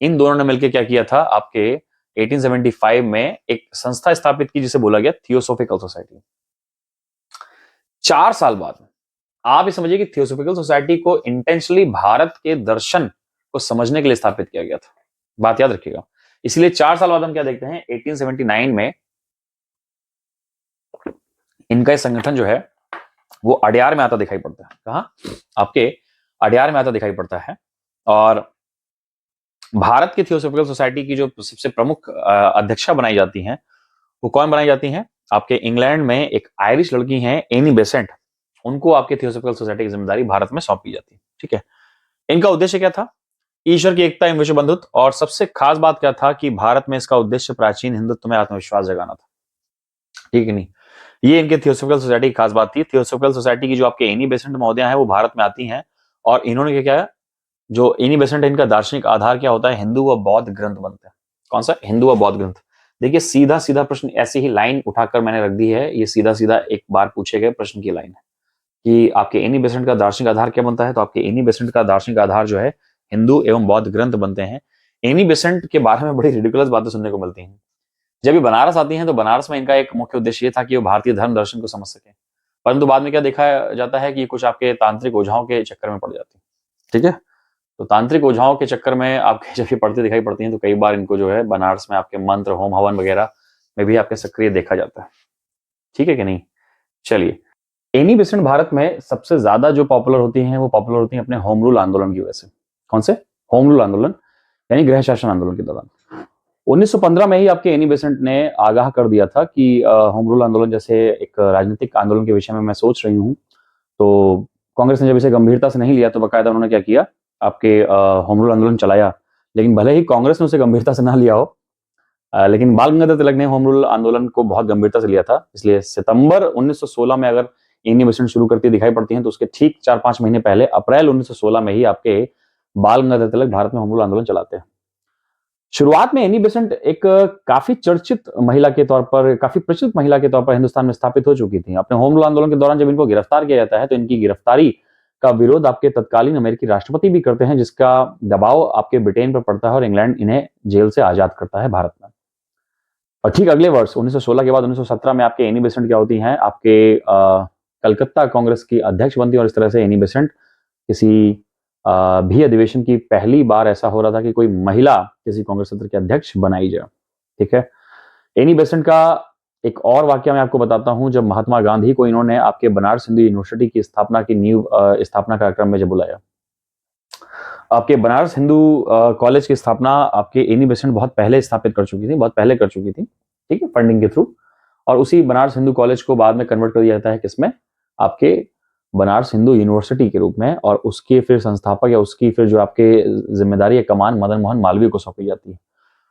इन दोनों ने मिलकर क्या किया था, आपके 1875 में एक संस्था स्थापित की जिसे बोला गया थियोसॉफिकल सोसाइटी। 4 साल बाद आप ये समझिए कि थियोसॉफिकल सोसाइटी को इंटेंशनली भारत के दर्शन को समझने के लिए स्थापित किया गया था, बात याद रखिएगा। इसलिए 4 साल बाद हम क्या देखते हैं, 1879 में इनका संगठन जो है वो अड्यार में आता दिखाई पड़ता है। कहा, आपके अड्यार में आता दिखाई पड़ता है। और भारत की थियोसॉफिकल सोसाइटी की जो सबसे प्रमुख अध्यक्षा बनाई जाती हैं, वो कौन बनाई जाती हैं, आपके इंग्लैंड में एक आयरिश लड़की हैं एनी बेसेंट। उनको आपके थियोसॉफिकल सोसाइटी की जिम्मेदारी भारत में सौंपी जाती है। ठीक है, इनका उद्देश्य क्या था, ईश्वर की एकता एवं विश्व बंधुत्व, और सबसे खास बात क्या था कि भारत में इसका उद्देश्य प्राचीन हिंदुत्व में आत्मविश्वास जगाना था। ठीक है नहीं, ये इनके थियोसॉफिकल सोसाइटी की खास बात थी। थियोसॉफिकल सोसाइटी की जो आपके एनी बेसेंट महोदया है वो भारत में आती हैं, और इन्होंने क्या, जो एनी बेसेंट है, इनका दार्शनिक आधार क्या होता है, हिंदू व बौद्ध ग्रंथ बनते हैं। कौन सा, हिंदू व बौद्ध ग्रंथ। देखिए सीधा सीधा प्रश्न, ऐसी ही लाइन उठाकर मैंने रख दी है, ये सीधा सीधा एक बार पूछे गए प्रश्न की लाइन है कि आपके एनी बेसेंट का दार्शनिक आधार क्या बनता है। तो आपके एनी बेसेंट का दार्शनिक आधार जो है हिंदू एवं बौद्ध ग्रंथ बनते हैं। एनी बेसेंट के बारे में बड़ी रिडिकुलस बातें सुनने को मिलती हैं। जब ये बनारस आती हैं तो बनारस में इनका एक मुख्य उद्देश्य ये था कि वो भारतीय धर्म दर्शन को समझ सके, परंतु बाद में क्या देखा जाता है कि कुछ आपके तांत्रिक ओझाओं के चक्कर में पड़ जाती है। ठीक है, तो तांत्रिक ओझाओं के चक्कर में आपके जब ये पढ़ते दिखाई पड़ती हैं तो कई बार इनको जो है बनारस में आपके मंत्र होम हवन वगैरह में भी आपके सक्रिय देखा जाता है। ठीक है कि नहीं, चलिए। एनी बेसेंट भारत में सबसे ज्यादा जो पॉपुलर होती हैं वो पॉपुलर होती हैं अपने होम रूल आंदोलन की वजह से। कौन से, होम रूल आंदोलन यानी गृह शासन आंदोलन के दौरान 1915 में ही आपके एनी बेसेंट ने आगाह कर दिया था कि होम रूल आंदोलन जैसे एक राजनीतिक आंदोलन के विषय में मैं सोच रही हूँ। तो कांग्रेस ने जब इसे गंभीरता से नहीं लिया तो बाकायदा उन्होंने क्या किया, आपके होम रूल आंदोलन चलाया। लेकिन भले ही कांग्रेस ने उसे गंभीरता से ना लिया हो, लेकिन बाल गंगाधर तिलक ने होम रूल आंदोलन को बहुत गंभीरता से लिया था। इसलिए सितंबर 1916 में अगर एनी बेसेंट शुरू करती दिखाई पड़ती हैं तो उसके ठीक 4-5 महीने पहले अप्रैल 1916 में ही आपके बाल गंगाधर तिलक भारत में होम रूल आंदोलन चलाते हैं। शुरुआत में एनी बेसेंट एक काफी चर्चित महिला के तौर पर, काफी प्रचलित महिला के तौर पर हिंदुस्तान में स्थापित हो चुकी थी। अपने होम रूल आंदोलन के दौरान जब इनको गिरफ्तार किया जाता है तो इनकी गिरफ्तारी का विरोध आपके तत्कालीन अमेरिकी राष्ट्रपति भी करते हैं, जिसका दबाव आपके ब्रिटेन पर पड़ता है और इंग्लैंड इन्हें जेल से आजाद करता है भारत में। और ठीक अगले वर्ष 1916 के बाद 1917 में आपके एनी बेसेंट क्या होती हैं, आपके कलकत्ता कांग्रेस की अध्यक्ष बनती है। और इस तरह से एनी बेसेंट किसी भी अधिवेशन की पहली बार ऐसा हो रहा था कि कोई महिला किसी कांग्रेस सत्र के अध्यक्ष बनाई जाए। ठीक है, एनी बेसेंट का एक और वाक्य मैं आपको बताता हूं, जब महात्मा गांधी को इन्होंने आपके बनारस हिंदू यूनिवर्सिटी की स्थापना की नींव स्थापना कार्यक्रम में जब बुलाया। आपके बनारस हिंदू कॉलेज की स्थापना आपके एनी बेसेंट बहुत पहले स्थापित कर चुकी थी, बहुत पहले कर चुकी थी। ठीक है, फंडिंग के थ्रू। और उसी बनारस हिंदू कॉलेज को बाद में कन्वर्ट कर दिया जाता है किसमें, आपके बनारस हिंदू यूनिवर्सिटी के रूप में। और उसके फिर संस्थापक या उसकी फिर जो आपके जिम्मेदारी या कमान मदन मोहन मालवीय को सौंपी जाती है।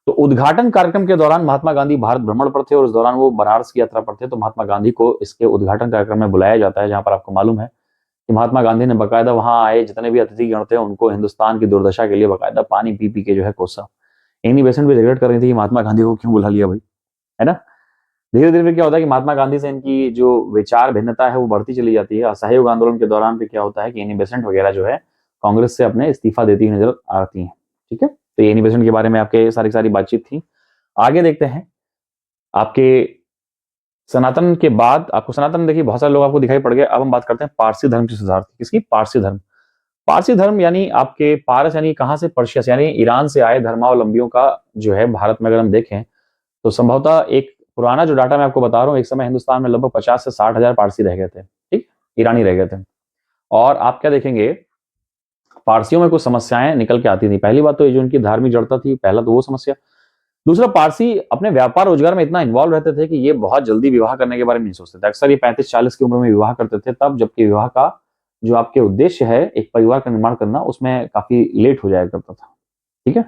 तो उद्घाटन कार्यक्रम के दौरान महात्मा गांधी भारत भ्रमण पर थे और उस दौरान वो बनारस की यात्रा पर थे, तो महात्मा गांधी को इसके उद्घाटन कार्यक्रम में बुलाया जाता है, जहां पर आपको मालूम है कि महात्मा गांधी ने बकायदा वहां आए जितने भी अतिथि गण थे उनको हिंदुस्तान की दुर्दशा के लिए बकायदा पानी पी पी के जो है कोसा। एनी बेसेंट भी रिग्रेट कर रही थी कि महात्मा गांधी को क्यों बुला लिया भाई, है ना। धीरे धीरे फिर क्या होता है कि महात्मा गांधी से इनकी जो विचार भिन्नता है वो बढ़ती चली जाती है। असहयोग आंदोलन के दौरान फिर क्या होता है कि एनी बेसेंट वगैरह जो है कांग्रेस से अपने इस्तीफा देती हुई नजर आती है। ठीक है, तो एनी बेसेंट के बारे में आपके सारी बातचीत थी। आगे देखते हैं आपके सनातन के बाद। आपको सनातन देखिए बहुत सारे लोग आपको दिखाई पड़ गए। अब हम बात करते हैं पारसी धर्म के सुधार की। किसकी? पारसी धर्म। पारसी धर्म यानी आपके पारस यानी कहां से? पर्शिया से, यानी ईरान से आए धर्मावलंबियों का जो है भारत में अगर हम देखें तो संभवतः एक पुराना जो डाटा मैं आपको बता रहा हूं, एक समय हिंदुस्तान में लगभग 50 से 60 हजार पारसी रह गए थे। ठीक, ईरानी रह गए थे। और आप क्या देखेंगे, पारसियों में कुछ समस्याएं निकल के आती थी। पहली बात तो ये जो उनकी धार्मिक जड़ता थी, पहला तो वो समस्या। दूसरा, पारसी अपने व्यापार रोजगार में इतना इन्वॉल्व रहते थे कि ये बहुत जल्दी विवाह करने के बारे में नहीं सोचते थे। अक्सर ये 35-40 की उम्र में विवाह करते थे, तब जबकि विवाह का जो आपके उद्देश्य है एक परिवार का निर्माण करना, उसमें काफी लेट हो जाया करता था। ठीक है,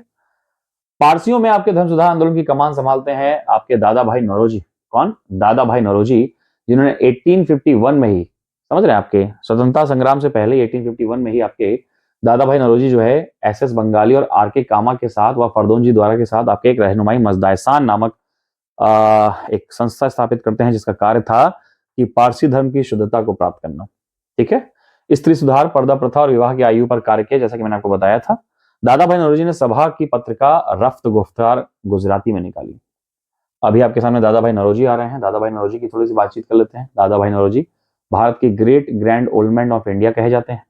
पारसियों में आपके धर्म सुधार आंदोलन की कमान संभालते हैं आपके दादा भाई नौरोजी। कौन? दादा भाई नौरोजी, जिन्होंने 1851 में ही, समझ रहे हैं, आपके स्वतंत्रता संग्राम से पहले 1851 में ही आपके दादा भाई नौरोजी जो है एस बंगाली और आर के कामा के साथ व फरदोंजी द्वारा के साथ आपके एक रहनुमाई मजदायसान नामक एक संस्था स्थापित करते हैं, जिसका कार्य था कि पारसी धर्म की शुद्धता को प्राप्त करना। ठीक है, स्त्री सुधार, पर्दा प्रथा और विवाह की आयु पर कार्य किया, जैसा कि मैंने आपको बताया था। दादा भाई नौरोजी ने सभा की पत्रिका रफ्त गुफ्तार गुजराती में निकाली। अभी आपके सामने दादा भाई नौरोजी आ रहे हैं। दादा भाई नौरोजी की थोड़ी सी बातचीत कर लेते हैं। दादा भाई नौरोजी भारत के great grand old man of India कहे जाते हैं।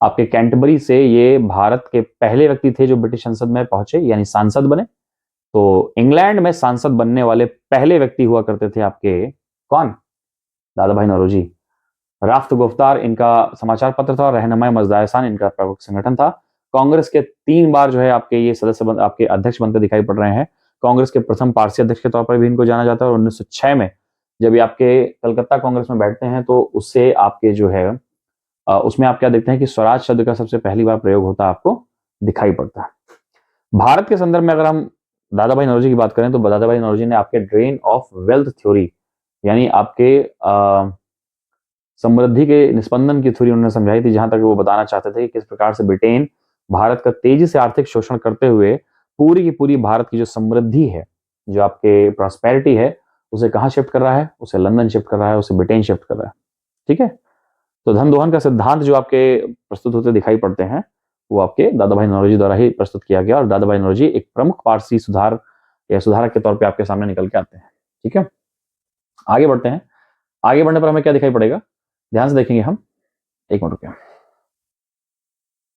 आपके कैंटबरी से ये भारत के पहले व्यक्ति थे जो ब्रिटिश संसद में पहुंचे, यानी सांसद बने। तो इंग्लैंड में सांसद बनने वाले पहले व्यक्ति हुआ करते थे आपके कौन? दादा भाई नौरोजी। राफ्त गुफ्तार इनका समाचार पत्र था और रहनुमाई मजदायसान इनका प्रमुख संगठन था। कांग्रेस के 3 बार जो है आपके ये सदस्य आपके अध्यक्ष बनते दिखाई पड़ रहे हैं। कांग्रेस के प्रथम पारसी अध्यक्ष के तौर पर भी इनको जाना जाता है और 1906 में जब ये आपके कलकत्ता कांग्रेस में बैठते हैं तो उससे आपके जो है उसमें आप क्या देखते हैं कि स्वराज शब्द का सबसे पहली बार प्रयोग होता आपको दिखाई पड़ता है। भारत के संदर्भ में अगर हम दादा भाई नौरोजी की बात करें तो दादा भाई नौरोजी ने आपके ड्रेन ऑफ वेल्थ थ्योरी, यानी आपके समृद्धि के निस्पंदन की थ्योरी उन्होंने समझाई थी, जहां तक वो बताना चाहते थे कि किस प्रकार से ब्रिटेन भारत का तेजी से आर्थिक शोषण करते हुए पूरी की पूरी भारत की जो समृद्धि है, जो आपके प्रॉस्पेरिटी है, उसे कहां शिफ्ट कर रहा है? उसे लंदन शिफ्ट कर रहा है, उसे ब्रिटेन शिफ्ट कर रहा है। ठीक है, तो धन दोहन का सिद्धांत जो आपके प्रस्तुत होते दिखाई पड़ते हैं वो आपके दादा भाई नौरोजी द्वारा ही प्रस्तुत किया गया और दादा भाई नौरोजी एक प्रमुख पारसी सुधार या सुधारक के तौर पे आपके सामने निकल के आते हैं। ठीक है, आगे बढ़ते हैं। आगे बढ़ने पर हमें क्या दिखाई पड़ेगा, ध्यान से देखेंगे हम। एक मिनट रुकिए।